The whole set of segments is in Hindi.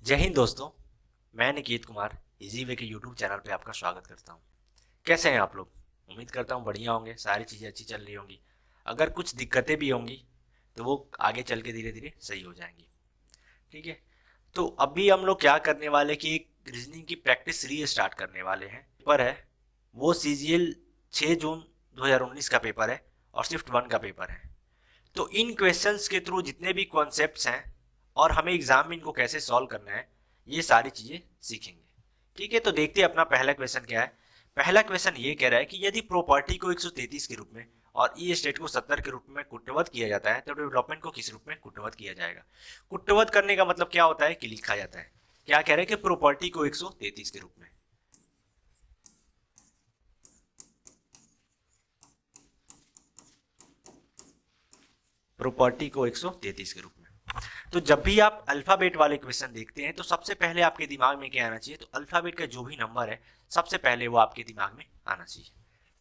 जय हिंद दोस्तों। मैं निकेत कुमार इजी वे के यूट्यूब चैनल पे आपका स्वागत करता हूँ। कैसे हैं आप लोग? उम्मीद करता हूँ बढ़िया होंगे, सारी चीज़ें अच्छी चल रही होंगी। अगर कुछ दिक्कतें भी होंगी तो वो आगे चल के धीरे धीरे सही हो जाएंगी। ठीक है, तो अभी हम लोग क्या करने वाले कि एक रीजनिंग की प्रैक्टिस सीरीज स्टार्ट करने वाले हैं। पेपर है वो सीजीएल 6 जून 2019 का पेपर है और शिफ्ट 1 का पेपर है। तो इन क्वेश्चंस के थ्रू जितने भी कॉन्सेप्ट्स हैं और हमें एग्जाम में इनको कैसे सॉल्व करना है, ये सारी चीजें सीखेंगे। ठीक है, तो देखते हैं अपना पहला क्वेश्चन क्या है। पहला क्वेश्चन ये कह रहा है कि यदि प्रॉपर्टी को 133 के रूप में और ई स्टेट को 70 के रूप में कुटवत किया जाता है तो डेवलपमेंट को किस रूप में कुटवत किया जाएगा। कुटवत करने का मतलब क्या होता है कि लिखा जाता है। क्या कह रहे हैं कि प्रॉपर्टी को 133 के रूप में, प्रॉपर्टी को 133 के रूप में। तो जब भी आप अल्फाबेट वाले क्वेश्चन देखते हैं तो सबसे पहले आपके दिमाग में क्या आना चाहिए, तो अल्फाबेट का जो भी नंबर है सबसे पहले वो आपके दिमाग में आना चाहिए।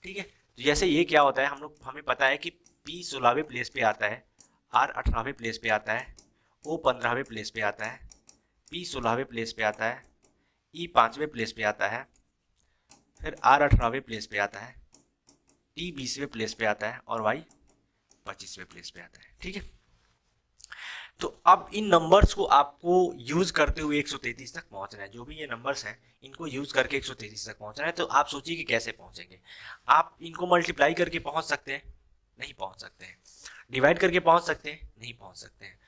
ठीक है, तो जैसे ये क्या होता है, हमें पता है कि पी 16वें प्लेस पे आता है, आर 18वें प्लेस पे आता है, ओ 15वें प्लेस पे आता है, पी 16वें प्लेस पे आता है, ई 5वें प्लेस पे आता है, फिर आर 18वें प्लेस पे आता है, टी 20वें प्लेस पे आता है और वाई 25वें प्लेस पे आता है। ठीक है, तो अब इन नंबर्स को आपको यूज करते हुए 133 तक पहुंचना है। जो भी ये नंबर्स हैं इनको यूज करके 133 तक पहुंचना है। तो आप सोचिए कि कैसे पहुंचेंगे। आप इनको मल्टीप्लाई करके पहुंच सकते हैं, नहीं पहुंच सकते हैं। डिवाइड करके पहुंच सकते हैं, नहीं पहुंच सकते हैं।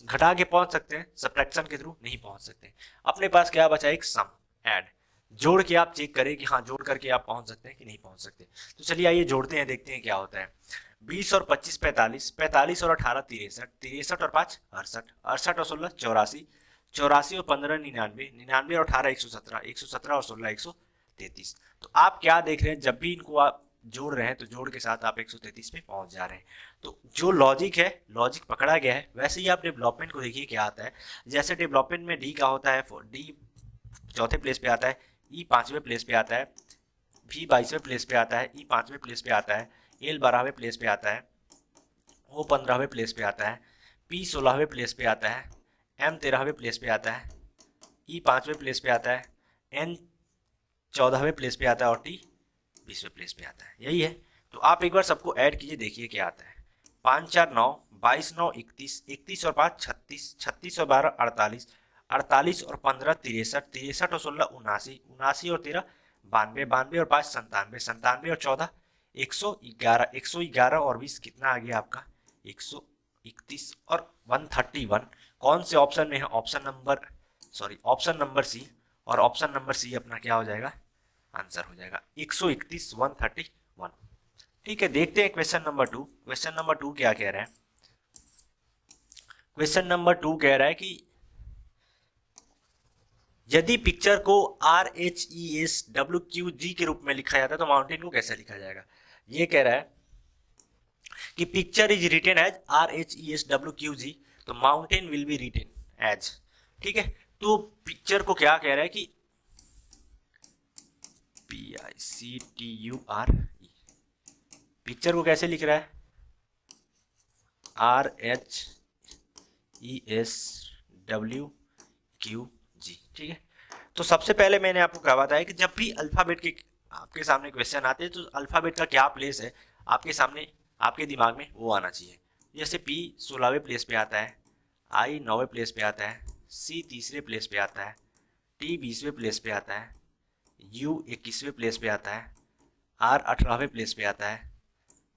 घटा के पहुंच सकते हैं, सब्ट्रैक्शन के थ्रू नहीं पहुंच सकते। अपने पास क्या बचा, एक सम, ऐड। जोड़ के आप चेक करें कि हाँ जोड़ करके आप पहुंच सकते हैं कि नहीं पहुंच सकते। तो चलिए आइए जोड़ते हैं, देखते हैं क्या होता है। 20 और 25 45, 45 और 18 63, 63 और 5 68, 68 और 16 84, 84 और 15 99, 99 और 18 117, 117 और 16 133। तो आप क्या देख रहे हैं, जब भी इनको आप जोड़ रहे हैं तो जोड़ के साथ आप 133 पे पहुंच जा रहे हैं। तो जो लॉजिक है, लॉजिक पकड़ा गया है। वैसे ही आप डेवलपमेंट को देखिए क्या आता है। जैसे डेवलपमेंट में डी का होता है, डी चौथे प्लेस पे आता है, ई 5वें प्लेस पे आता है, भी 22वें प्लेस पे आता है, ई 5वें प्लेस पे आता है, एल 12वें प्लेस पे आता है, ओ 15वें प्लेस पे आता है, पी 16वें प्लेस पे आता है, एम 13वें प्लेस पे आता है, ई 5वें प्लेस पे आता है, एन 14वें प्लेस पे आता है और टी 20वें प्लेस पे आता है। यही है। तो आप एक बार सबको ऐड कीजिए, देखिए क्या आता है। 5 4 9, 22 9 31, 31 और 5 36, 36 और 12 48, 48 और 15 63, 63 और 16 79, 79 और 13 92, 92 और 5 97, 97 और 14 111, 111 और 20 कितना आ गया आपका 131 और 131। कौन से ऑप्शन में है? Option number C. और ऑप्शन नंबर सी अपना क्या हो जाएगा, आंसर हो जाएगा 131 131। ठीक है, देखते हैं क्वेश्चन नंबर 2। क्वेश्चन नंबर 2 क्या कह रहा है। क्वेश्चन नंबर 2 कह रहा है कि यदि पिक्चर को RHESWQG के रूप में लिखा जाता है तो माउंटेन को कैसे लिखा जाएगा। ये कह रहा है कि picture is written as RHESWQG, तो mountain will be written as. ठीक है, तो पिक्चर को क्या कह रहा है कि PICTURE, पिक्चर को कैसे लिख रहा है, RHESWQG। ठीक है, तो सबसे पहले मैंने आपको कहा बताया कि जब भी अल्फाबेट के आपके सामने क्वेश्चन आते हैं तो अल्फाबेट का क्या प्लेस है आपके सामने, आपके दिमाग में वो आना चाहिए। जैसे P 16वें प्लेस पे आता है, I 9वें प्लेस पे आता है, C 3रे प्लेस पे आता है, T 20वें प्लेस पे आता है, U 21वें प्लेस पे आता है, R 18वें प्लेस पे आता है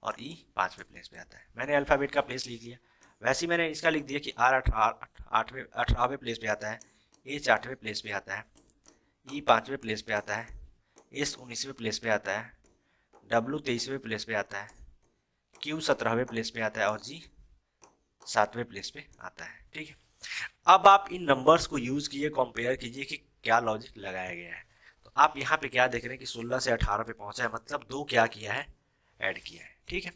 और E 5वें प्लेस पे आता है। मैंने अल्फाबेट का प्लेस लिख लिया। वैसे ही मैंने इसका लिख दिया कि R 18वें प्लेस पे आता है, H 8वें प्लेस पे आता है, E 5वें प्लेस पे आता है, S 19वें प्लेस पे आता है, W 23वें प्लेस पे आता है, Q 17वें प्लेस पे आता है और G 7वें प्लेस पे आता है। ठीक है, अब आप इन नंबर्स को यूज कीजिए, कंपेयर कीजिए कि क्या लॉजिक लगाया गया है। तो आप यहाँ पे क्या देख रहे हैं कि 16 से 18 पे पहुंचा है, मतलब 2 क्या किया है, ऐड किया है। ठीक है,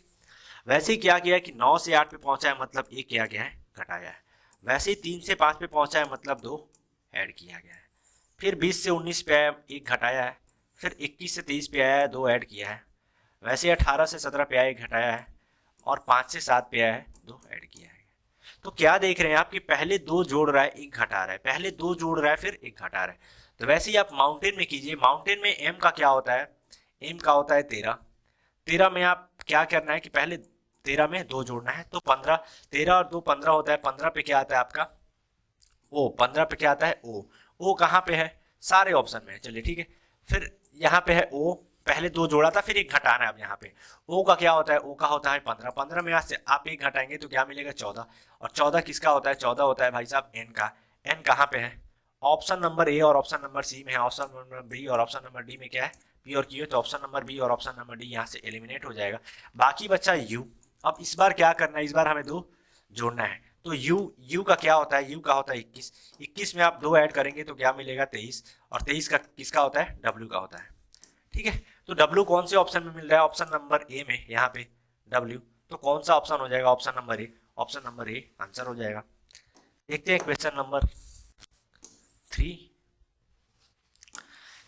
वैसे ही क्या किया है कि 9 से 8 पे पहुंचा है, मतलब 1 क्या गया है, घटाया है। वैसे ही 3 से 5 पे पहुंचा है, मतलब 2 ऐड किया गया है। फिर 20 से 19 पे आया, 1 घटाया है। फिर 21 से 23 पे आया है, 2 ऐड किया है। वैसे 18 से 17 पे आया, 1 घटाया है। और 5 से 7 पे आया है, 2 ऐड किया है। तो क्या देख रहे हैं आप कि पहले दो जोड़ रहा है एक घटा रहा है, पहले दो जोड़ रहा है फिर एक घटा रहा है। तो वैसे ही आप माउंटेन में कीजिए, माउंटेन में एम का क्या होता है, एम का होता है 13। 13 में आप क्या करना है कि पहले 13 में दो जोड़ना है, तो 15, 13 और 2 15 होता है। 15 पे क्या आता है आपका ओ, 15 पे क्या आता है ओ। ओ कहाँ पे है, सारे ऑप्शन में है, चलिए ठीक है। फिर यहाँ पे है ओ, पहले दो जोड़ा था फिर एक घटाना है। अब यहाँ पे ओ का क्या होता है, ओ का होता है 15। 15 में यहाँ से आप एक घटाएंगे तो क्या मिलेगा 14। और 14 किसका होता है, 14 होता है भाई साहब एन का। एन कहाँ पे है, ऑप्शन नंबर ए और ऑप्शन नंबर सी में है। ऑप्शन नंबर बी और ऑप्शन नंबर डी में क्या है, पी और क्यू है। तो ऑप्शन नंबर बी और ऑप्शन नंबर डी यहाँ से एलिमिनेट हो जाएगा, बाकी बच्चा यू। अब इस बार क्या करना है, इस बार हमें दो जोड़ना है। तो यू का क्या होता है, यू का होता है 21। 21 में आप दो ऐड करेंगे तो क्या मिलेगा 23। और 23 का किसका होता है, डब्ल्यू का होता है, ठीक है। तो डब्ल्यू कौन से ऑप्शन में मिल रहा है, ऑप्शन नंबर ए में, यहाँ पे डब्ल्यू। तो कौन सा ऑप्शन हो जाएगा, option number A. Option number A answer हो जाएगा। देखते हैं क्वेश्चन नंबर 3।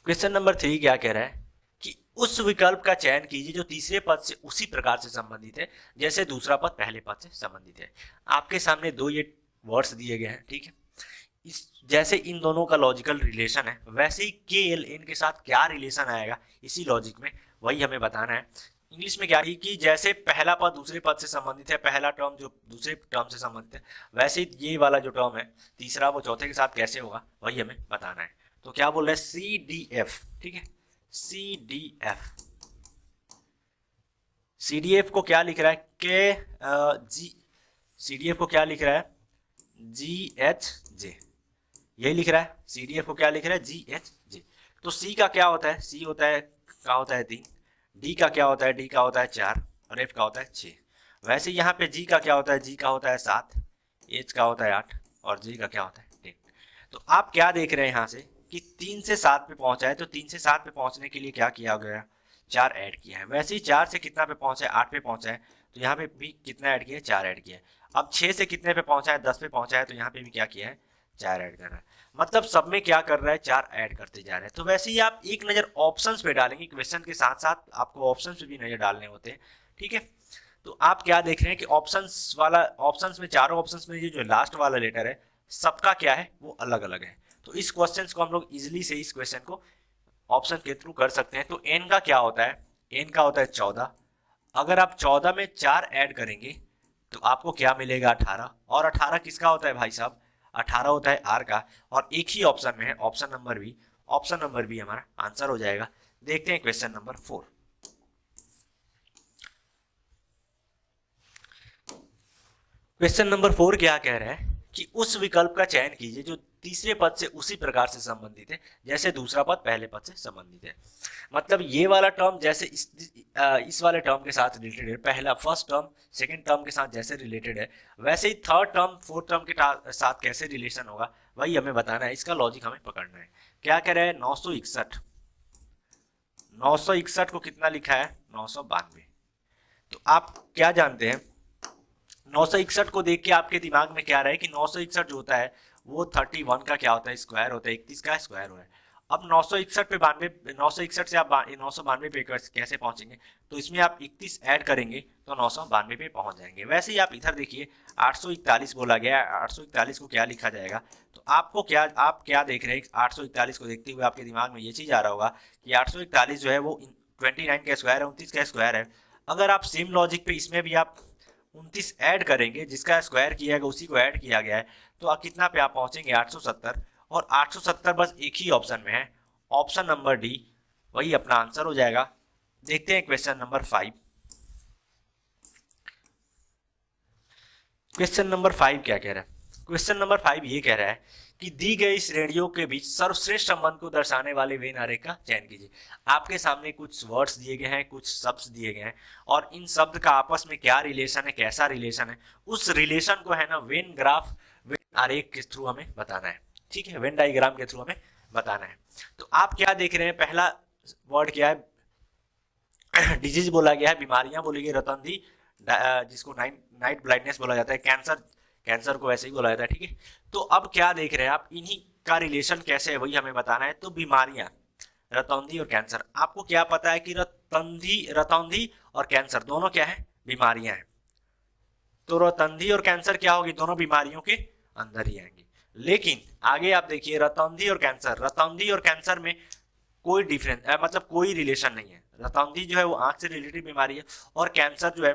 क्वेश्चन नंबर 3 क्या कह रहा है कि उस विकल्प का चयन कीजिए जो तीसरे पद से उसी प्रकार से संबंधित है जैसे दूसरा पद पहले पद से संबंधित है। आपके सामने दो ये वर्ड्स दिए गए हैं, ठीक है। इस जैसे इन दोनों का लॉजिकल रिलेशन है वैसे ही के एल एन के साथ क्या रिलेशन आएगा इसी लॉजिक में, वही हमें बताना है। इंग्लिश में क्या है कि जैसे पहला पद दूसरे पद से संबंधित है, पहला टर्म जो दूसरे टर्म से संबंधित है, वैसे ही ये वाला जो टर्म है तीसरा वो चौथे के साथ कैसे होगा वही हमें बताना है। तो क्या बोल रहे हैं, सी डी एफ, ठीक है, C D F. C D F को क्या लिख रहा है के जी, सी डी एफ को क्या लिख रहा है जी एच जे, यही लिख रहा है। सी डी एफ को क्या लिख रहा है जी एच जे। तो सी का क्या होता है, सी होता है का होता है 3, डी का क्या होता है, डी का होता है 4 और एफ का होता है 6। वैसे यहाँ पे जी का क्या होता है, जी का होता है 7, एच का होता है 8 और जी का क्या होता है 10। तो आप क्या देख रहे हैं यहाँ से कि 3 से 7 पे पहुंचा है, तो 3 से 7 पे पहुंचने के लिए क्या किया गया, 4 ऐड किया है। वैसे ही 4 से कितना पे पहुंचा है, 8 पे पहुंचा है, तो यहाँ पे भी कितना ऐड किया है, 4 ऐड किया है। अब 6 से कितने पे पहुंचा है, 10 पे पहुंचा है, तो यहाँ पे भी क्या किया है, 4 ऐड कर रहा है। मतलब सब में क्या कर रहा है, 4 ऐड करते जा रहे हैं। तो वैसे ही आप एक नजर ऑप्शंस पे डालेंगे, क्वेश्चन के साथ साथ आपको ऑप्शंस पे भी नजर डालने होते हैं, ठीक है। तो आप क्या देख रहे हैं कि ऑप्शंस वाला, ऑप्शंस में चारों ऑप्शंस में ये जो लास्ट वाला लेटर है सबका क्या है वो अलग अलग है। तो इस क्वेश्चन को हम लोग इजिली से इस क्वेश्चन को ऑप्शन के थ्रू कर सकते हैं। तो एन का क्या होता है, एन का होता है 14। अगर आप 14 में 4 ऐड करेंगे तो आपको क्या मिलेगा 18। और 18 किसका होता है भाई साहब, 18 होता है आर का। और एक ही ऑप्शन में है, option number B. Option number B हमारा आंसर हो जाएगा। देखते हैं क्वेश्चन नंबर 4। क्वेश्चन नंबर 4 क्या कह रहा है कि उस विकल्प का चयन कीजिए जो तीसरे पद से उसी प्रकार से संबंधित है जैसे दूसरा पद पहले पद से संबंधित है। मतलब ये वाला टर्म जैसे इस वाले टर्म के साथ रिलेटेड है, पहला फर्स्ट टर्म सेकंड टर्म के साथ जैसे रिलेटेड है, वैसे ही थर्ड टर्म फोर्थ टर्म के साथ कैसे रिलेशन होगा वही हमें बताना है। इसका लॉजिक हमें पकड़ना है। क्या कह रहे हैं, 961, 961 को कितना लिखा है, 992। तो आप क्या जानते हैं, 961 को देख के आपके दिमाग में क्या रहा है कि 961 जो होता है वो 31 का क्या होता है, स्क्वायर होता है, 31 का स्क्वायर होता है। अब 961 पे 92, 961 से आप 992 पे कैसे पहुंचेंगे, तो इसमें आप 31 ऐड करेंगे तो 992 पे पहुंच जाएंगे। वैसे ही आप इधर देखिए 841 बोला गया है, 841 को क्या लिखा जाएगा। तो आपको क्या, आप क्या देख रहे हैं, 841 को देखते हुए आपके दिमाग में ये चीज आ रहा होगा कि 841 जो है वो 29 का स्क्वायर है, 29 का स्क्वायर है। अगर आप सेम लॉजिक पे इसमें भी आप 29 ऐड करेंगे, जिसका स्क्वायर किया गया उसी को ऐड किया गया है, तो आप कितना पे आप पहुंचेंगे 870। और 870 बस एक ही ऑप्शन में है, ऑप्शन नंबर डी, वही अपना आंसर हो जाएगा। देखते हैं क्वेश्चन नंबर 5। क्वेश्चन नंबर 5 क्या कह रहा है, क्वेश्चन नंबर 5 ये कह रहा है कि दी गई श्रेणियों के बीच सर्वश्रेष्ठ संबंध को दर्शाने वाले वेन आरेख का चयन कीजिए। आपके सामने कुछ वर्ड्स दिए गए हैं, कुछ शब्द दिए गए हैं, और इन शब्द का आपस में क्या रिलेशन है, कैसा रिलेशन है, उस रिलेशन को है ना वेन ग्राफ, वेन आरेख के थ्रू हमें बताना है, ठीक है, वेन डायग्राम के थ्रू हमें बताना है। तो आप क्या देख रहे हैं, पहला वर्ड क्या है, डिजीज बोला गया है, बीमारियां बोली गई, रतनदी जिसको नाइट ब्लाइंडनेस बोला जाता है, कैंसर, कैंसर को ऐसे ही बोला जाता है, ठीक है। तो अब क्या देख रहे हैं आप, इन्हीं का रिलेशन कैसे है वही हमें बताना है। तो बीमारियां, रतौंधी और कैंसर, आपको क्या पता है कि रतौंधी और कैंसर दोनों क्या है, बीमारियां हैं। तो रतौंधी और कैंसर क्या होगी, दोनों बीमारियों के अंदर ही आएंगे। लेकिन आगे आप देखिए रतौंधी और कैंसर में कोई डिफरेंस मतलब कोई रिलेशन नहीं है। रतौंधी जो है वो आंख से रिलेटेड बीमारी है और कैंसर जो है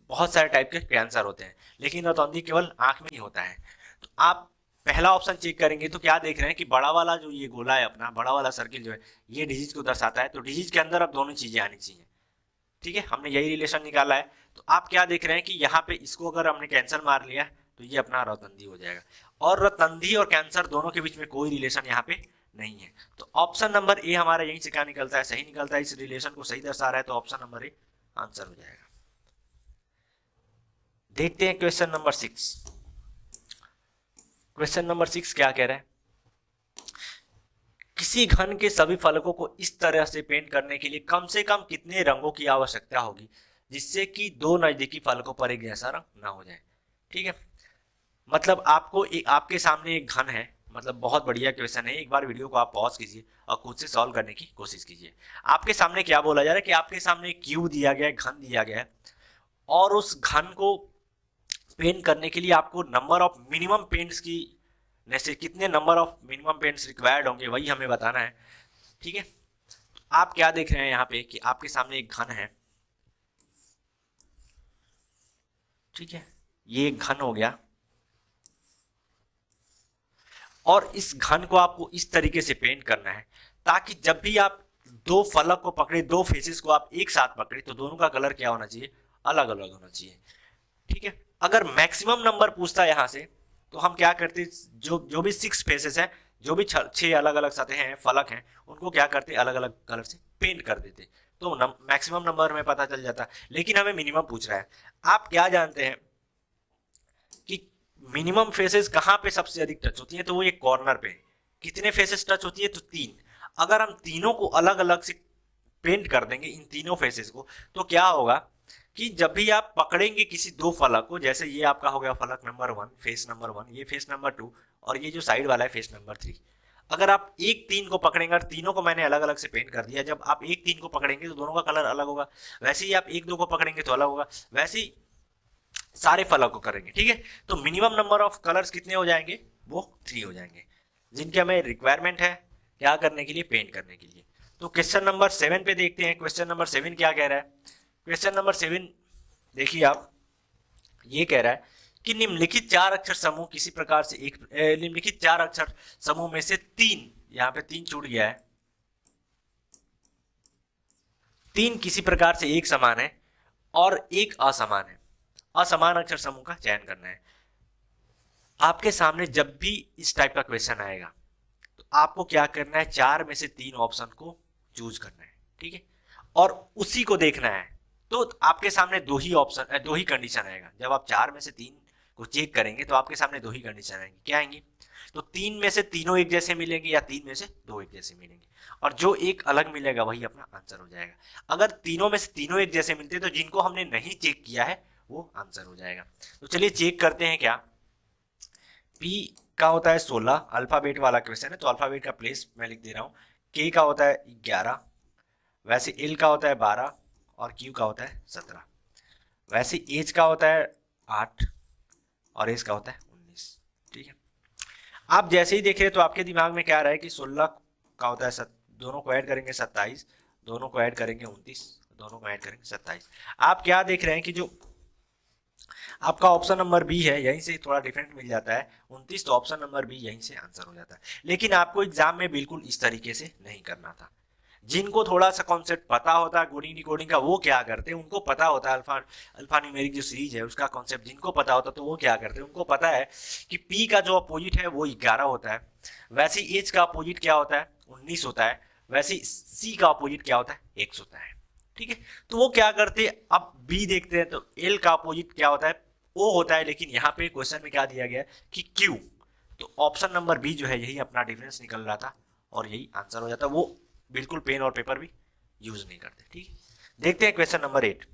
बहुत सारे टाइप के कैंसर होते हैं, लेकिन रतौंधी केवल आंख में ही होता है। तो आप पहला ऑप्शन चेक करेंगे तो क्या देख रहे हैं कि बड़ा वाला जो ये गोला है अपना, बड़ा वाला सर्किल जो है ये डिजीज को दर्शाता है। तो डिजीज के अंदर अब दोनों चीजें आनी चाहिए, ठीक है, हमने यही रिलेशन निकाला है। तो आप क्या देख रहे हैं कि यहाँ पे इसको अगर हमने कैंसर मार लिया तो ये अपना रतौंधी हो जाएगा, और रतौंधी और कैंसर दोनों के बीच में कोई रिलेशन यहाँ पे नहीं है। तो ऑप्शन नंबर ए हमारा यहीं से क्या निकलता है, सही निकलता है, इस रिलेशन को सही दर्शा रहा है, तो ऑप्शन नंबर ए आंसर हो जाएगा। देखते हैं क्वेश्चन नंबर 6। क्वेश्चन नंबर 6 क्या कह रहा है, किसी घन के सभी फलकों को इस तरह से पेंट करने के लिए कम से कम कितने रंगों की आवश्यकता होगी जिससे कि दो नजदीकी फलकों पर एक जैसा रंग ना हो जाए। ठीक है, मतलब आपके सामने एक घन है, मतलब बहुत बढ़िया क्वेश्चन है, एक बार वीडियो को आप पॉज कीजिए और खुद से सॉल्व करने की कोशिश कीजिए। आपके सामने क्या बोला जा रहा है कि आपके सामने एक क्यूब दिया गया है, घन दिया गया है, और उस घन को पेंट करने के लिए आपको नंबर ऑफ मिनिमम पेंट्स की जैसे कितने number of minimum paints required होंगे वही हमें बताना है। ठीक है, आप क्या देख रहे हैं यहाँ पे कि आपके सामने एक घन है, ठीक है, ये एक घन हो गया, और इस घन को आपको इस तरीके से पेंट करना है ताकि जब भी आप दो फलक को पकड़े, दो फेसेस को आप एक साथ पकड़े, तो दोनों का कलर क्या होना चाहिए, अलग अलग होना चाहिए। ठीक है, अगर मैक्सिमम नंबर पूछता है यहाँ से तो हम क्या करते, जो भी 6 फेसेस हैं, जो भी 6 अलग अलग सतहें हैं, फलक हैं, उनको क्या करते, अलग अलग कलर से पेंट कर देते, तो मैक्सिमम नंबर में पता चल जाता। लेकिन हमें मिनिमम पूछ रहा है। आप क्या जानते हैं कि मिनिमम फेसेस कहाँ पे सबसे अधिक टच होती है, तो वो ये कॉर्नर पे। कितने फेसेस टच होती है, तो 3। अगर हम तीनों को अलग अलग से पेंट कर देंगे, इन तीनों फेसेस को, तो क्या होगा कि जब भी आप पकड़ेंगे किसी दो फलक को, जैसे ये आपका हो गया फलक नंबर 1, फेस नंबर 1, ये फेस नंबर 2, और ये जो साइड वाला है फेस नंबर 3, अगर आप 1-3 को पकड़ेंगे, और तीनों को मैंने अलग अलग से पेंट कर दिया, जब आप 1-3 को पकड़ेंगे तो दोनों का कलर अलग होगा, वैसे ही आप 1-2 को पकड़ेंगे तो अलग होगा, वैसे ही सारे फलक को करेंगे। ठीक है, तो मिनिमम नंबर ऑफ कलर्स कितने हो जाएंगे, वो 3 हो जाएंगे, जिनकी हमें रिक्वायरमेंट है क्या करने के लिए, पेंट करने के लिए। तो क्वेश्चन नंबर 7 पे देखते हैं। क्वेश्चन नंबर 7 क्या कह रहा है, क्वेश्चन नंबर 7 देखिए आप, ये कह रहा है कि निम्नलिखित 4 अक्षर समूह किसी प्रकार से एक निम्नलिखित 4 अक्षर समूह में से 3, यहाँ पे 3 छूट गया है, 3 किसी प्रकार से एक समान है और एक असमान है। असमान अक्षर समूह का चयन करना है। आपके सामने जब भी इस टाइप का क्वेश्चन आएगा तो आपको क्या करना है, 4 में से 3 ऑप्शन को चूज करना है। ठीक है, और उसी को देखना है। तो आपके सामने 2 ही कंडीशन आएगा। जब आप 4 में से 3 को चेक करेंगे तो आपके सामने 2 ही कंडीशन आएंगी। क्या आएंगी, तो 3 में से तीनों एक जैसे मिलेंगे या 3 में से 2 एक जैसे मिलेंगे, और जो एक अलग मिलेगा वही अपना आंसर हो जाएगा। अगर तीनों में से तीनों एक जैसे मिलते तो जिनको हमने नहीं चेक किया है वो आंसर हो जाएगा। तो चलिए चेक करते हैं। क्या पी का होता है 16, अल्फाबेट वाला क्वेश्चन है तो अल्फाबेट का प्लेस मैं लिख दे रहा हूँ। के का होता है 11, वैसे एल का होता है 12, और क्यू का होता है 17। वैसे एच का होता है 8 और एस का होता है 19। ठीक है, आप जैसे ही देख रहे हैं तो आपके दिमाग में क्या आ रहा है कि 16 का होता है दोनों को ऐड करेंगे 27, दोनों को ऐड करेंगे 29, दोनों को ऐड करेंगे 27। आप क्या देख रहे हैं कि जो आपका ऑप्शन नंबर बी है यहीं से थोड़ा डिफरेंट मिल जाता है 29, तो ऑप्शन नंबर बी यहीं से आंसर हो जाता है। लेकिन आपको एग्जाम में बिल्कुल इस तरीके से नहीं करना था। जिनको थोड़ा सा कॉन्सेप्ट पता होता है कोडिंग डिकोडिंग का वो क्या करते हैं, उनको पता होता है अल्फा न्यूमेरिक जो सीरीज है उसका कॉन्सेप्ट जिनको पता होता है तो वो क्या करते हैं, उनको पता है कि पी का जो अपोजिट है वो 11 होता है, वैसे एच का अपोजिट क्या होता है 19 होता है, वैसे सी का अपोजिट क्या होता है 1 होता है। ठीक है, तो वो क्या करते हैं, अब बी देखते हैं तो एल का अपोजिट क्या होता है ओ होता है, लेकिन यहाँ पे क्वेश्चन में क्या दिया गया है कि क्यू, तो ऑप्शन नंबर बी जो है यही अपना डिफरेंस निकल रहा था और यही आंसर हो जाता। वो बिल्कुल पेन और पेपर भी यूज नहीं करते। ठीक है, देखते हैं क्वेश्चन नंबर 8।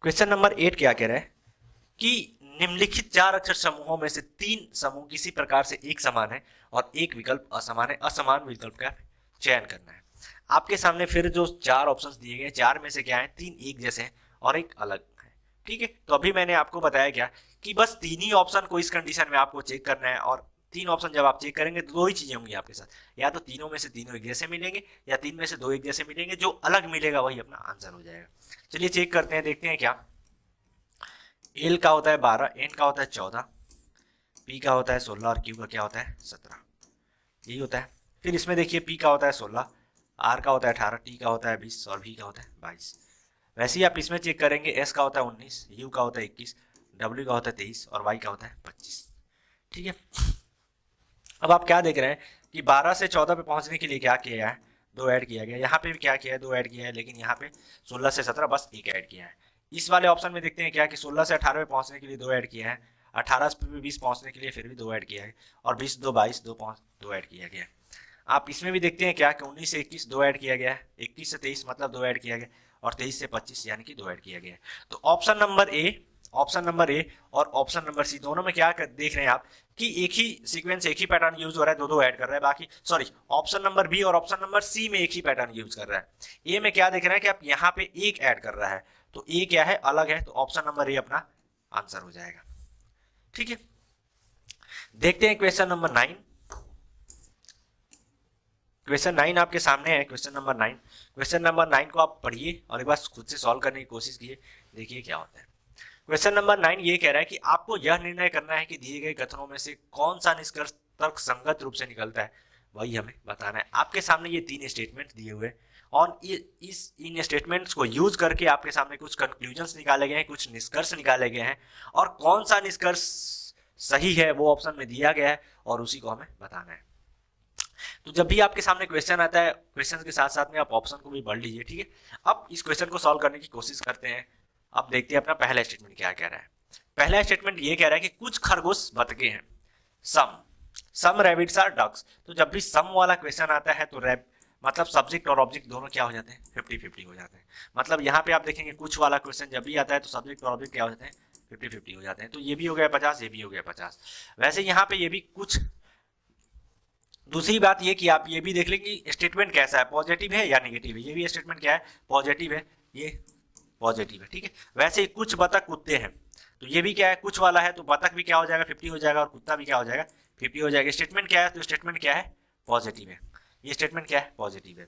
क्वेश्चन नंबर 8 क्या कह रहा है कि निम्नलिखित 4 अक्षर समूहों में से 3 समूह किसी प्रकार से एक समान है और एक विकल्प असमान है, असमान विकल्प का चयन करना है। आपके सामने फिर जो 4 ऑप्शंस दिए गए, 4 में से क्या है, 3 एक जैसे हैं और एक अलग है। ठीक है, तो अभी मैंने आपको बताया क्या कि बस 3 ही ऑप्शन को इस कंडीशन में आपको चेक करना है, और 3 ऑप्शन जब आप चेक करेंगे तो 2 ही चीजें होंगी आपके साथ, या तो तीनों में से तीनों एक जैसे मिलेंगे, या 3 में से 2 एक जैसे मिलेंगे। जो अलग मिलेगा वही अपना आंसर हो जाएगा। चलिए चेक करते हैं, देखते हैं क्या। एल का होता है 12, एन का होता है 14, पी का होता है 16 और क्यू का क्या होता है 17, यही होता है। फिर इसमें देखिए पी का होता है 16, आर का होता है 18, टी का होता है 20 और वी का होता है 22। वैसे ही आप इसमें चेक करेंगे, एस का होता है 19, यू का होता है 21, डब्ल्यू का होता है 23 और वाई का होता है 25। ठीक है, अब आप क्या देख रहे हैं कि 12 से 14 पे पहुंचने के लिए क्या किया है, 2 ऐड किया गया। यहाँ पे भी क्या किया है, 2 ऐड किया है, लेकिन यहाँ पे 16 से 17 बस 1 ऐड किया है। इस वाले ऑप्शन में देखते हैं क्या कि 16 से 18 पे पहुंचने के लिए 2 ऐड किया है, 18 से 20 पहुंचने के लिए फिर भी 2 ऐड किया है, और 20 2 22 2 ऐड किया गया है। आप इसमें भी देखते हैं क्या कि 19 से 21 2 ऐड किया गया है, 21 से 23 मतलब 2 ऐड किया गया, और 23 से 25 यानी कि 2 ऐड किया गया है। तो ऑप्शन नंबर ए और ऑप्शन नंबर सी दोनों में क्या देख रहे हैं आप कि एक ही सीक्वेंस, एक ही पैटर्न यूज हो रहा है, दो ऐड कर रहा है। बाकी सॉरी, ऑप्शन नंबर बी और ऑप्शन नंबर सी में एक ही पैटर्न यूज कर रहा है। ए में क्या देख रहे हैं कि आप यहाँ पे एक ऐड कर रहा है, तो ए क्या है, अलग है, तो ऑप्शन नंबर ए अपना आंसर हो जाएगा। ठीक है, देखते हैं क्वेश्चन नंबर 9। क्वेश्चन 9 आपके सामने है, क्वेश्चन नंबर 9। क्वेश्चन नंबर 9 को आप पढ़िए और एक बार खुद से सॉल्व करने की कोशिश कीजिए, देखिए क्या होता है। क्वेश्चन नंबर 9 ये कह रहा है कि आपको यह निर्णय करना है कि दिए गए कथनों में से कौन सा निष्कर्ष तर्कसंगत रूप से निकलता है, वही हमें बताना है। आपके सामने ये 3 स्टेटमेंट दिए हुए और इन स्टेटमेंट्स को यूज करके आपके सामने कुछ कंक्लूजन्स निकाले गए हैं, कुछ निष्कर्ष निकाले गए हैं, और कौन सा निष्कर्ष सही है वो ऑप्शन में दिया गया है और उसी को हमें बताना है। तो जब भी आपके सामने क्वेश्चन आता है, क्वेश्चन के साथ साथ में आप ऑप्शन को भी पढ़ लीजिए। ठीक है, अब इस क्वेश्चन को सॉल्व करने की कोशिश करते हैं। अब देखते हैं अपना पहला स्टेटमेंट क्या कह रहा है। पहला स्टेटमेंट ये कह रहा है कि कुछ खरगोश बतखे हैं, सम रैबिट्स आर डक्स। तो जब भी सम वाला क्वेश्चन आता है तो मतलब सब्जेक्ट और ऑब्जेक्ट दोनों क्या हो जाते हैं, 50-50 हो जाते हैं। मतलब यहाँ पे आप देखेंगे कुछ वाला क्वेश्चन जब भी आता है तो सब्जेक्ट और ऑब्जेक्ट क्या हो जाते हैं, 50-50 हो जाते हैं। तो ये भी हो गया 50, ये भी हो गया 50। वैसे यहाँ पे ये भी कुछ, दूसरी बात ये कि आप ये भी देख लें कि स्टेटमेंट कैसा है, पॉजिटिव है या नेगेटिव है। ये भी स्टेटमेंट क्या है, पॉजिटिव है, ये पॉजिटिव है। ठीक है, वैसे कुछ बतख कुत्ते हैं, तो ये भी क्या है, कुछ वाला है, तो बतख भी क्या हो जाएगा, 50 हो जाएगा, और कुत्ता भी क्या हो जाएगा, 50 हो जाएगा। स्टेटमेंट क्या है, तो स्टेटमेंट क्या है, पॉजिटिव है। ये स्टेटमेंट क्या है, पॉजिटिव है।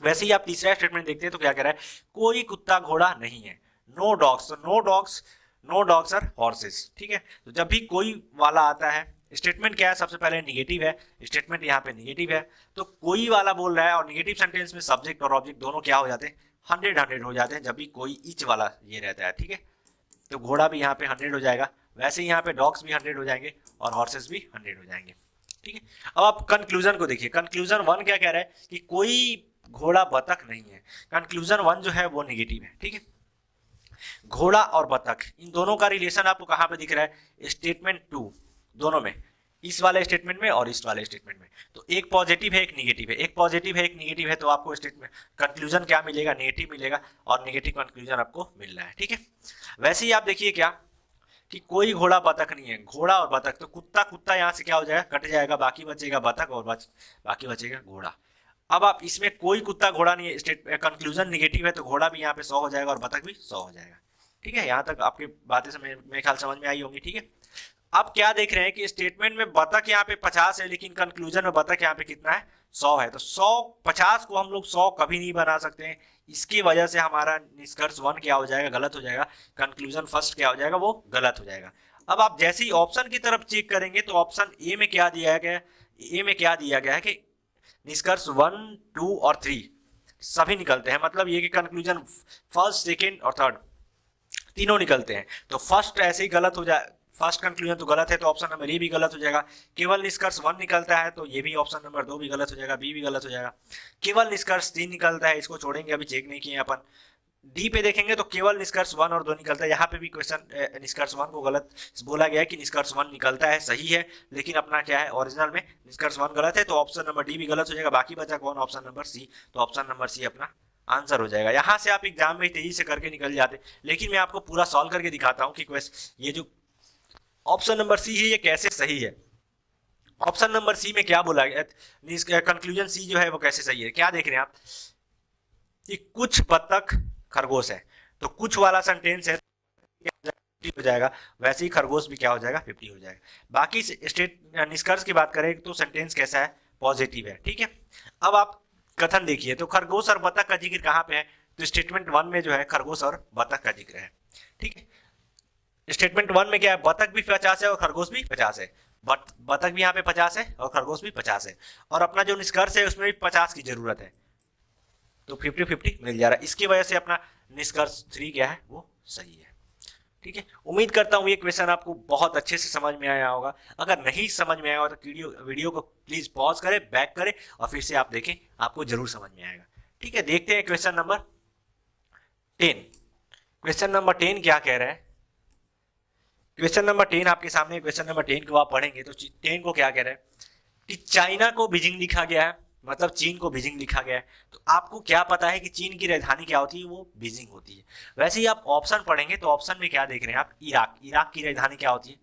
वैसे ही आप तीसरा स्टेटमेंट देखते हैं तो क्या कह रहा है, कोई कुत्ता घोड़ा नहीं है, नो डॉग्स। तो नो डॉग्स आर हॉर्सेस। ठीक है, तो जब भी कोई वाला आता है, स्टेटमेंट क्या है, सबसे पहले निगेटिव है, स्टेटमेंट यहाँ पे निगेटिव है, तो कोई वाला बोल रहा है, और निगेटिव सेंटेंस में सब्जेक्ट और ऑब्जेक्ट दोनों क्या हो जाते हैं, 100 हो जाते हैं जब भी कोई ईच वाला ये रहता है। ठीक है, तो घोड़ा भी यहाँ पे 100 हो जाएगा, वैसे यहाँ पे डॉग्स भी 100 हो जाएंगे और हॉर्सेस भी 100 हो जाएंगे। ठीक है, अब आप कंक्लूजन को देखिए। कंक्लूजन 1 क्या कह रहा है कि कोई घोड़ा बतख नहीं है। कंक्लूजन 1 जो है वो निगेटिव है। ठीक है, घोड़ा और बतख इन दोनों का रिलेशन आपको कहां पे दिख रहा है, स्टेटमेंट 2 दोनों में, इस वाले स्टेटमेंट में और इस वाले स्टेटमेंट में। तो एक पॉजिटिव है, एक निगेटिव है, एक पॉजिटिव है, एक निगेटिव है, तो आपको स्टेटमेंट कंक्लूजन क्या मिलेगा, नेगेटिव मिलेगा, और नेगेटिव कंक्लूजन आपको मिल रहा है। ठीक है, वैसे ही आप देखिए क्या कि कोई घोड़ा बतख नहीं है, घोड़ा और बतख, तो कुत्ता यहाँ से क्या हो जाएगा, कट जाएगा, बाकी बचेगा बतख और बाकी बचेगा घोड़ा। अब आप इसमें कोई कुत्ता घोड़ा नहीं है, कंक्लूजन निगेटिव है, तो घोड़ा भी यहाँ पे 100 हो जाएगा और बतख भी 100 हो जाएगा। ठीक है, यहाँ तक आपकी बातें मेरे ख्याल समझ में आई होंगी। ठीक है, अब क्या देख रहे हैं कि स्टेटमेंट में बतख यहाँ पे 50 है, लेकिन कंक्लूजन में बतख यहाँ पे कितना है, 100 है। तो 50 को हम लोग 100 कभी नहीं बना सकते हैं, इसकी वजह से हमारा निष्कर्ष 1 क्या हो जाएगा, गलत हो जाएगा, कंक्लूजन फर्स्ट क्या हो जाएगा, वो गलत हो जाएगा। अब आप जैसे ही ऑप्शन की तरफ चेक करेंगे तो ऑप्शन ए में क्या दिया गया है कि निष्कर्ष 1, 2 और 3 सभी निकलते हैं। मतलब ये कि कंक्लूजन फर्स्ट, सेकेंड और थर्ड तीनों निकलते हैं। तो फर्स्ट ऐसे ही गलत हो जाए, फर्स्ट कंक्लूजन तो गलत है, तो ऑप्शन नंबर ए भी गलत हो जाएगा। केवल निष्कर्ष 1 निकलता है तो ये भी ऑप्शन नंबर 2 भी गलत हो जाएगा, बी भी गलत हो जाएगा। केवल निष्कर्ष 3 निकलता है, इसको छोड़ेंगे, अभी चेक नहीं किए अपन। डी पे देखेंगे तो केवल निष्कर्ष 1 और 2 निकलता है। यहाँ पे भी क्वेश्चन निष्कर्ष 1 को गलत बोला गया है कि निष्कर्ष 1 निकलता है, सही है, लेकिन अपना क्या है, ओरिजिनल में निष्कर्ष 1 गलत है, तो ऑप्शन नंबर डी भी गलत हो जाएगा। बाकी बचा कौन, ऑप्शन नंबर सी, तो ऑप्शन नंबर सी अपना आंसर हो जाएगा। यहाँ से आप एग्जाम में तेजी से करके निकल जाते, लेकिन मैं आपको पूरा सॉल्व करके दिखाता हूँ कि ये जो ऑप्शन नंबर सी है ये कैसे सही है। ऑप्शन नंबर सी में क्या बोला गया, कंक्लूजन सी जो है वो कैसे सही है, क्या देख रहे हैं आप कि कुछ बतख खरगोश है, तो कुछ वाला सेंटेंस है 50 हो जाएगा, वैसे ही खरगोश भी क्या हो जाएगा 50 हो जाएगा। बाकी स्टेट निष्कर्ष की बात करें तो सेंटेंस कैसा है, पॉजिटिव है, ठीक है। अब आप कथन देखिए, तो खरगोश और बतख का जिक्र कहाँ पे है, तो स्टेटमेंट 1 में जो है खरगोश और बतख का जिक्र है, ठीक है। स्टेटमेंट 1 में क्या है, बतख भी 50 है और खरगोश भी 50 है, बतख भी यहाँ पे 50 है और खरगोश भी 50 है, और अपना जो निष्कर्ष है उसमें भी 50 की जरूरत है, तो 50-50 मिल जा रहा है। इसकी वजह से अपना निष्कर्ष 3 क्या है वो सही है, ठीक है। उम्मीद करता हूँ ये क्वेश्चन आपको बहुत अच्छे से समझ में आया होगा। अगर नहीं समझ में आया होगा तो वीडियो को प्लीज पॉज करें, बैक करें और फिर से आप देखें, आपको जरूर समझ में आएगा, ठीक है। देखते हैं क्वेश्चन नंबर 10। क्वेश्चन नंबर 10 क्या कह रहा है, क्वेश्चन नंबर 10 आपके सामने, क्वेश्चन नंबर 10 को आप पढ़ेंगे तो 10 को क्या कह रहा है कि चाइना को बीजिंग लिखा गया है, मतलब चीन को बीजिंग लिखा गया है, तो आपको क्या पता है कि चीन की राजधानी क्या होती है, वो बीजिंग होती है। वैसे ही आप ऑप्शन पढ़ेंगे तो ऑप्शन में क्या देख रहे हैं आप, इराक, इराक की राजधानी क्या होती है,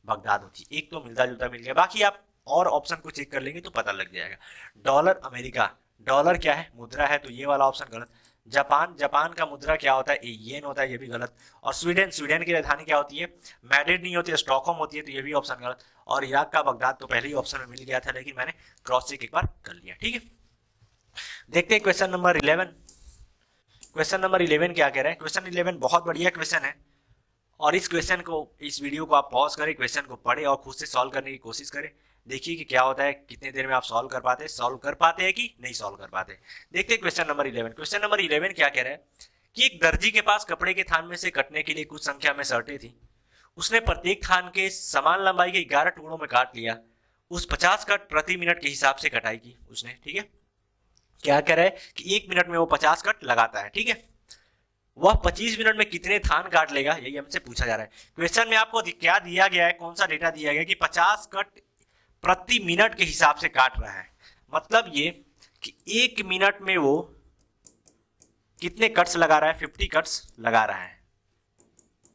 बगदाद होती है। एक तो मिलता जुलता मिल गया, बाकी आप और ऑप्शन को चेक कर लेंगे तो पता लग जाएगा। डॉलर अमेरिका, डॉलर क्या है, मुद्रा है, तो ये वाला ऑप्शन गलत। जापान, जापान का मुद्रा क्या होता है, येन होता है, ये भी गलत। और स्वीडन, स्वीडन की राजधानी क्या होती है, मैड्रिड नहीं होती है, स्टॉकहोम होती है, तो ये भी ऑप्शन गलत। और इराक का बगदाद तो पहले ही ऑप्शन में मिल गया था, लेकिन मैंने क्रॉस चेक एक बार कर लिया, ठीक है। देखते हैं क्वेश्चन नंबर 11। क्वेश्चन नंबर 11 क्या कह रहा है, क्वेश्चन 11 बहुत बढ़िया क्वेश्चन है, और इस क्वेश्चन को, इस वीडियो को आप पॉज करें, क्वेश्चन को पढ़े और खुद से सॉल्व करने की कोशिश करें। देखिए कि क्या होता है, कितने देर में आप सॉल्व कर पाते हैं कि नहीं सॉल्व कर पाते। देखते हैं क्वेश्चन नंबर 11। क्वेश्चन नंबर 11 क्या कह रहा है कि एक दर्जी के पास कपड़े के थान में से कटने के लिए कुछ संख्या में शर्टें थी। उसने प्रत्येक थान के समान लंबाई के 11 टुकड़ों में काट लिया। उस 50 कट प्रति मिनट के हिसाब से कटाई की उसने, ठीक है। क्या कह रहा है कि 1 मिनट में वो 50 कट लगाता है, ठीक है। वह 25 मिनट में कितने थान काट लेगा, यही हमसे पूछा जा रहा है। क्वेश्चन में आपको क्या दिया गया है, कौन सा डेटा दिया गया है कि 50 कट प्रति मिनट के हिसाब से काट रहा है। मतलब ये कि 1 मिनट में वो कितने कट्स लगा रहा है, 50 कट्स लगा रहा है।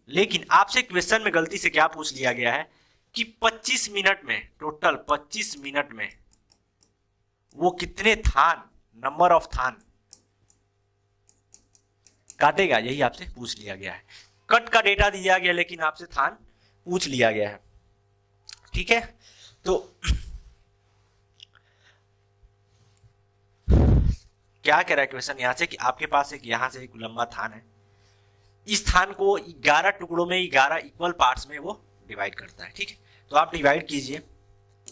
लेकिन आपसे क्वेश्चन में गलती से क्या पूछ लिया गया है कि 25 मिनट में, टोटल 25 मिनट में वो कितने थान, नंबर ऑफ थान काटेगा, यही आपसे पूछ लिया गया है। कट का डेटा दिया गया लेकिन आपसे थान पूछ लिया गया है, ठीक है। तो क्या कह रहा है क्वेश्चन यहां से कि आपके पास एक यहां से एक लंबा थान है, इस थान को 11 टुकड़ों में 11 इक्वल पार्ट्स में वो डिवाइड करता है, ठीक है। तो आप डिवाइड कीजिए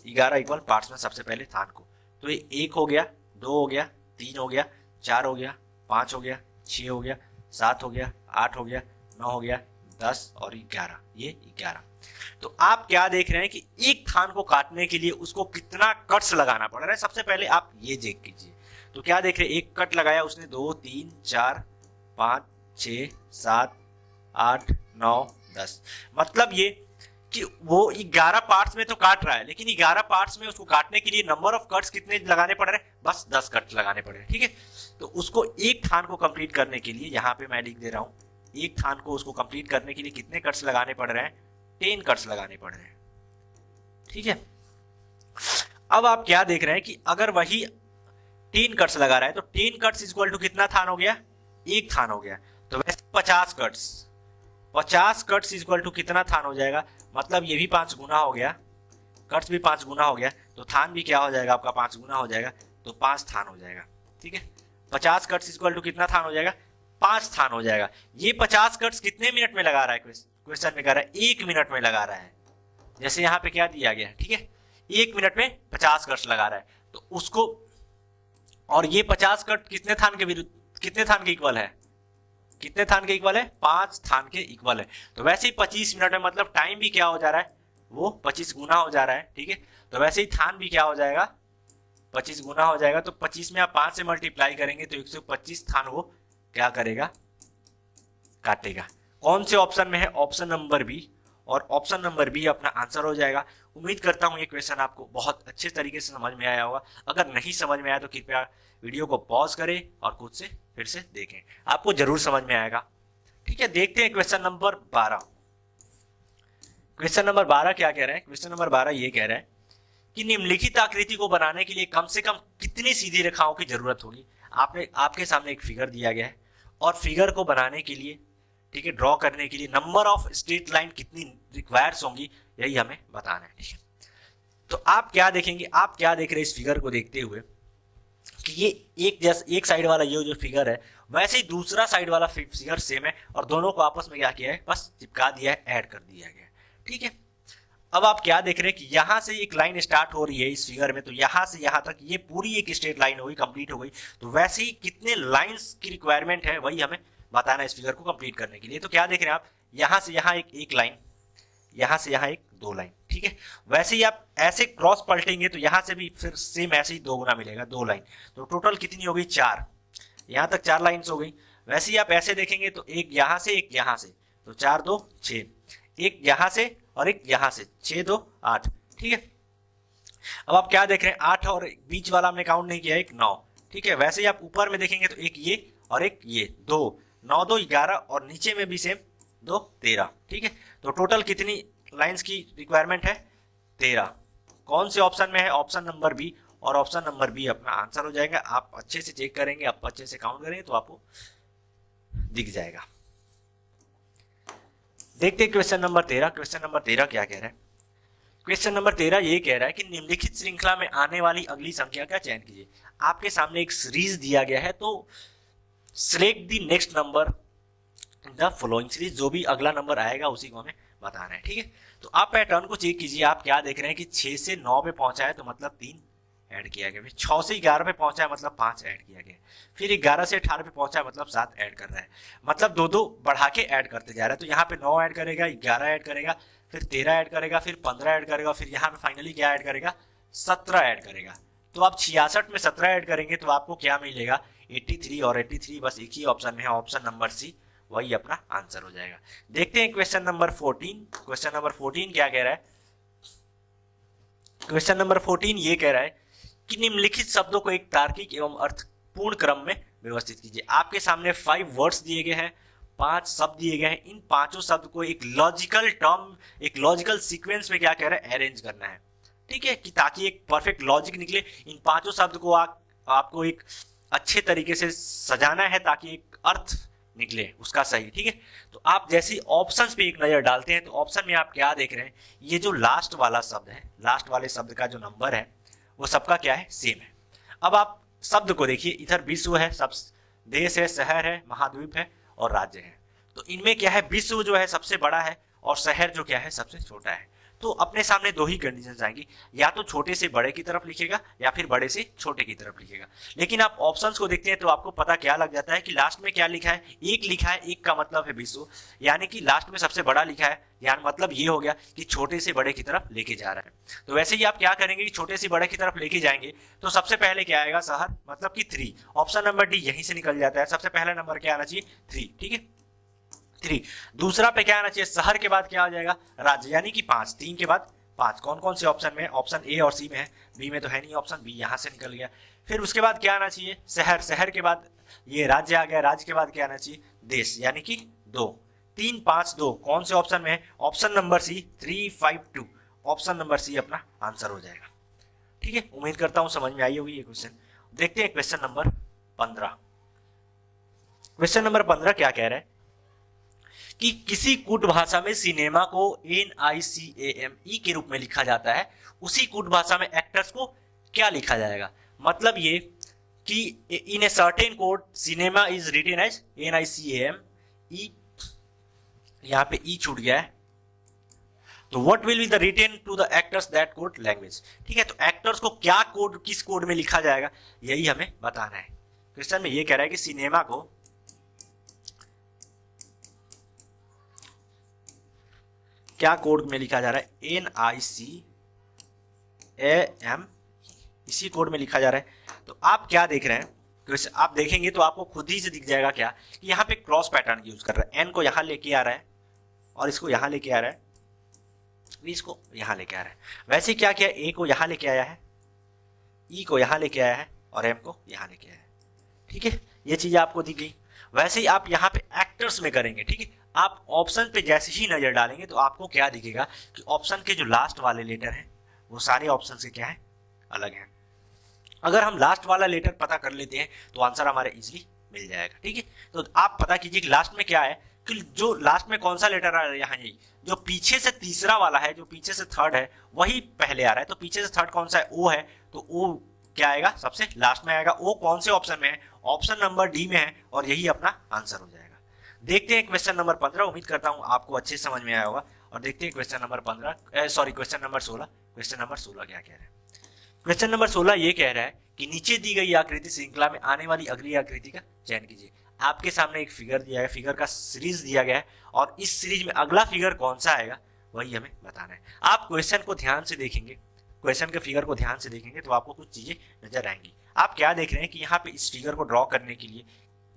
11 इक्वल पार्ट्स में सबसे पहले थान को, तो ये 1 हो गया, 2 हो गया, 3 हो गया, 4 हो गया, 5 हो गया, 6 हो गया, 7 हो गया, 8 हो गया, 9 हो गया, 10 और 11, ये 11। तो आप क्या देख रहे हैं कि एक थान को काटने के लिए उसको कितना कट्स लगाना पड़ रहा है। सबसे पहले आप ये चेक कीजिए, तो क्या देख रहे हैं, एक कट लगाया उसने, 2 3 4 5 6 7 8 9 10, मतलब ये कि वो 11 पार्ट्स में तो काट रहा है, लेकिन 11 पार्ट्स में उसको काटने के लिए नंबर ऑफ कट्स कितने लगाने पड़ रहे हैं, बस 10 कट लगाने पड़ रहे हैं, ठीक है। तो उसको एक थान को कंप्लीट करने के लिए, यहां पे मैं लिख दे रहा हूं, एक थान को उसको कंप्लीट करने के लिए कितने कट्स लगाने पड़ रहे हैं, 10 कट्स लगाने पड़ रहे हैं, ठीक है। अब आप क्या देख रहे हैं कि अगर वही 10 कट्स लगा रहा है तो 10 कट्स इक्वल टू कितना थान हो गया, एक थान हो गया। तो वैसे 50 कट्स इक्वल टू कितना थान हो जाएगा, मतलब ये भी 5 गुना हो गया, कट्स भी 5 गुना हो गया, तो थान भी क्या हो जाएगा आपका 5 गुना हो जाएगा, तो 5 थान हो जाएगा, ठीक है। 50 कट्स इक्वल टू कितना थान हो जाएगा, 5 थान हो जाएगा। ये 50 कट्स कितने मिनट में लगा रहा है, क्वेश्चन में कह रहा है 1 मिनट में लगा रहा है, जैसे यहाँ पे क्या दिया गया है, ठीक है। 1 मिनट में 50 कट्स लगा रहा है, तो उसको, और ये 50 कट कितने थान के विरुद्ध, कितने थान के इक्वल है, कितने थान के इक्वल है, 5 थान के इक्वल है। तो वैसे ही 25 मिनट में, मतलब टाइम भी क्या हो जा रहा है, वो 25 गुना हो जा रहा है, ठीक है। तो वैसे ही थान भी क्या हो जाएगा, 25 गुना हो जाएगा। तो 25 में आप 5 से मल्टीप्लाई करेंगे तो 125 थान वो क्या करेगा, काटेगा। कौन से ऑप्शन में है, ऑप्शन नंबर बी, और ऑप्शन नंबर बी अपना आंसर हो जाएगा। उम्मीद करता हूं ये क्वेश्चन आपको बहुत अच्छे तरीके से समझ में आया होगा। अगर नहीं समझ में आया तो कृपया वीडियो को पॉज करें और खुद से फिर से देखें, आपको जरूर समझ में आएगा, ठीक है। देखते हैं क्वेश्चन नंबर 12। क्वेश्चन नंबर 12 क्या कह रहा है, क्वेश्चन नंबर 12 ये कह रहा है कि निम्नलिखित आकृति को बनाने के लिए कम से कम कितनी सीधी रेखाओं की जरूरत होगी। आपके सामने एक फिगर दिया गया है और फिगर को बनाने के लिए, ठीक है, ड्रॉ करने के लिए नंबर ऑफ स्ट्रेट लाइन कितनी रिक्वायर्स होंगी, यही हमें बताना है। ठीक है, तो आप क्या देखेंगे, आप क्या देख रहे हैं इस फिगर को देखते हुए कि ये एक साइड वाला ये जो फिगर है वैसे ही दूसरा साइड वाला फिगर सेम है और दोनों को आपस में क्या किया है, बस चिपका दिया है, ऐड कर दिया गया है। ठीक है, अब आप क्या देख रहे हैं कि यहां से एक लाइन स्टार्ट हो रही है इस फिगर में, तो यहां से यहां तक ये पूरी एक स्ट्रेट लाइन हो गई, कंप्लीट हो गई। तो वैसे ही कितने लाइंस की रिक्वायरमेंट है वही हमें बताना है इस फिगर को कंप्लीट करने के लिए। तो क्या देख रहे हैं आप, यहां से यहां एक लाइन, यहां से यहां एक दो लाइन। ठीक है, वैसे ही आप ऐसे क्रॉस पलटेंगे तो यहां से भी फिर सेम ऐसे ही दो गुना मिलेगा, दो लाइन। तो टोटल कितनी हो गई, 4। यहां तक 4 लाइन्स हो गई। वैसे ही आप ऐसे देखेंगे तो एक यहां से एक यहां से, तो 4 2 6, एक यहां से और एक यहां से, 6 2 8। ठीक है, अब आप क्या देख रहे हैं, 8 और बीच वाला हमने काउंट नहीं किया, एक 9। ठीक है, वैसे ही आप ऊपर में देखेंगे तो एक ये और एक ये, 2 9 2 11 और नीचे में भी सेम 2 13। ठीक है, तो टोटल कितनी लाइंस की रिक्वायरमेंट है, 13। कौन से ऑप्शन में है, ऑप्शन नंबर बी, और ऑप्शन नंबर बी अपना आंसर हो जाएगा। आप अच्छे से चेक करेंगे, आप अच्छे से काउंट करेंगे तो आपको दिख जाएगा। देखते हैं क्वेश्चन नंबर 13। क्वेश्चन नंबर 13 क्या कह रहा है, क्वेश्चन नंबर 13 ये कह रहा है कि निम्नलिखित श्रृंखला में आने वाली अगली संख्या का चयन कीजिए। आपके सामने एक सीरीज दिया गया है, तो select the next number in the following series, जो भी अगला नंबर आएगा उसी को हमें बताना है। ठीक है, तो आप पैटर्न को चेक कीजिए। आप क्या देख रहे हैं कि 6 से 9 पे पहुंचा है तो मतलब 3 ऐड किया गया, फिर 6 से 11 पे पहुंचा है मतलब 5 ऐड किया गया, फिर 11 से 18 पे पहुंचा है मतलब 7 ऐड कर रहा है, मतलब दो दो बढ़ा के ऐड करते जा रहा है। तो यहाँ पे 9 ऐड करेगा, 11 ऐड करेगा, फिर 13 ऐड करेगा, फिर 15 ऐड करेगा, फिर यहाँ पे फाइनली क्या ऐड करेगा, 17 ऐड करेगा। तो आप 66 में 17 ऐड करेंगे तो आपको क्या मिलेगा, 83, और 83 बस एक ही ऑप्शन में है, ऑप्शन नंबर सी, वही अपना आंसर हो जाएगा। देखते हैं क्वेश्चन नंबर 14। क्वेश्चन नंबर 14 क्या कह रहा है, क्वेश्चन नंबर 14 ये कह रहा है कि निम्नलिखित शब्दों को एक तार्किक एवं अर्थपूर्ण क्रम में व्यवस्थित कीजिए। आपके सामने 5 वर्ड्स दिए गए हैं, 5 शब्द दिए गए हैं। इन पांचों शब्द को एक लॉजिकल टर्म, एक लॉजिकल सीक्वेंस में क्या कह रहा है, अरेंज करना है। ठीक है, कि ताकि एक परफेक्ट लॉजिक निकले। इन पांचों शब्द को आपको एक अच्छे तरीके से सजाना है ताकि एक अर्थ निकले उसका सही। ठीक है, तो आप जैसे ऑप्शंस पे एक नजर डालते हैं तो ऑप्शन में आप क्या देख रहे हैं, ये जो लास्ट वाला शब्द है, लास्ट वाले शब्द का जो नंबर है वो सबका क्या है, सेम है। अब आप शब्द को देखिए, इधर विश्व है, सब देश है, शहर है, महाद्वीप है और राज्य है। तो इनमें क्या है, विश्व जो है सबसे बड़ा है और शहर जो क्या है सबसे छोटा है। तो अपने सामने दो ही कंडीशन आएंगी, या तो छोटे से बड़े की तरफ लिखेगा या फिर बड़े से छोटे की तरफ लिखेगा। लेकिन आप ऑप्शंस को देखते हैं तो आपको पता क्या लग जाता है कि लास्ट में क्या लिखा है, एक लिखा है, एक का मतलब है विश्व, यानी कि लास्ट में सबसे बड़ा लिखा है, यानी मतलब ये हो गया कि छोटे से बड़े की तरफ लेके जा रहा है। तो वैसे ही आप क्या करेंगे कि छोटे से बड़े की तरफ लेके जाएंगे तो सबसे पहले क्या आएगा, शहर, मतलब कि 3। ऑप्शन नंबर डी यहीं से निकल जाता है, सबसे पहला नंबर क्या आना चाहिए, 3। ठीक है, 3। दूसरा पे क्या आना चाहिए, शहर के बाद क्या आ जाएगा, राज्य, यानी कि 5। 3 के बाद 5। कौन कौन से ऑप्शन में, ऑप्शन ए और सी में है, बी में तो है नहीं, ऑप्शन बी यहां से निकल गया। फिर उसके बाद क्या आना चाहिए, शहर, शहर के बाद ये राज्य आ गया, राज्य के बाद क्या आना चाहिए, देश, यानी कि 2। 3 5 2 कौन से ऑप्शन में है, option number C, 3 5 2, option number C अपना आंसर हो जाएगा। ठीक है, उम्मीद करता हूं समझ में आई होगी ये क्वेश्चन। देखते हैं क्वेश्चन नंबर 15। क्वेश्चन नंबर 15 क्या कह रहा है कि किसी कूट भाषा में सिनेमा को NICAME के रूप में लिखा जाता है, उसी कूट भाषा में एक्टर्स को क्या लिखा जाएगा। मतलब ये कि in a certain code cinema is written as NICAME, यहां पे ई छूट गया है, तो what will be the written to the actors that code language. ठीक है, तो एक्टर्स को क्या कोड, किस कोड में लिखा जाएगा, यही हमें बताना है। क्वेश्चन में ये कह रहा है कि सिनेमा को क्या कोड में लिखा जा रहा है, NICAME, इसी कोड में लिखा जा रहा है। तो आप क्या देख रहे हैं, तो आप देखेंगे तो आपको खुद ही से दिख जाएगा क्या कि यहाँ पे क्रॉस पैटर्न यूज कर रहा है, N को यहाँ लेके आ रहा है और इसको यहाँ लेके आ रहा है, इसको यहाँ लेके आ रहा है। वैसे क्या किया, A को यहाँ लेके आया है, E को यहाँ लेके आया है और M को यहाँ लेके आया है। ठीक है, ये चीज आपको दिख गई। वैसे ही आप यहाँ पे एक्टर्स में करेंगे। ठीक है, आप ऑप्शन पे जैसे ही नजर डालेंगे तो आपको क्या दिखेगा कि ऑप्शन के जो लास्ट वाले लेटर हैं वो सारे ऑप्शन से क्या है, अलग है। अगर हम लास्ट वाला लेटर पता कर लेते हैं तो आंसर हमारा इजीली मिल जाएगा। ठीक है, तो आप पता कीजिए कि लास्ट में क्या है, कि जो लास्ट में कौन सा लेटर आ रहा है, यहाँ यही जो पीछे से तीसरा वाला है, जो पीछे से थर्ड है वही पहले आ रहा है। तो पीछे से थर्ड कौन सा है, ओ है, तो ओ क्या आएगा, सबसे लास्ट में आएगा। ओ कौन से ऑप्शन में है, ऑप्शन नंबर डी में है, और यही अपना आंसर हो जाएगा। देखते हैं क्वेश्चन नंबर 15, उम्मीद करता हूं आपको अच्छे से समझ में आया होगा। और देखते हैं question number 15, sorry question number 16। Question number 16 क्या कह रहा है, क्वेश्चन नंबर 16 ये कह रहा है कि नीचे दी गई आकृति श्रृंखला में आने वाली अगली आकृति का चयन कीजिए। आपके सामने एक फिगर दिया है, फिगर का सीरीज दिया गया है, और इस सीरीज में अगला फिगर कौन सा आएगा वही हमें बताना है। आप क्वेश्चन को ध्यान से देखेंगे, क्वेश्चन के फिगर को ध्यान से देखेंगे तो आपको कुछ चीजें नजर आएंगी। आप क्या देख रहे हैं कि यहाँ पे इस फिगर को ड्रॉ करने के लिए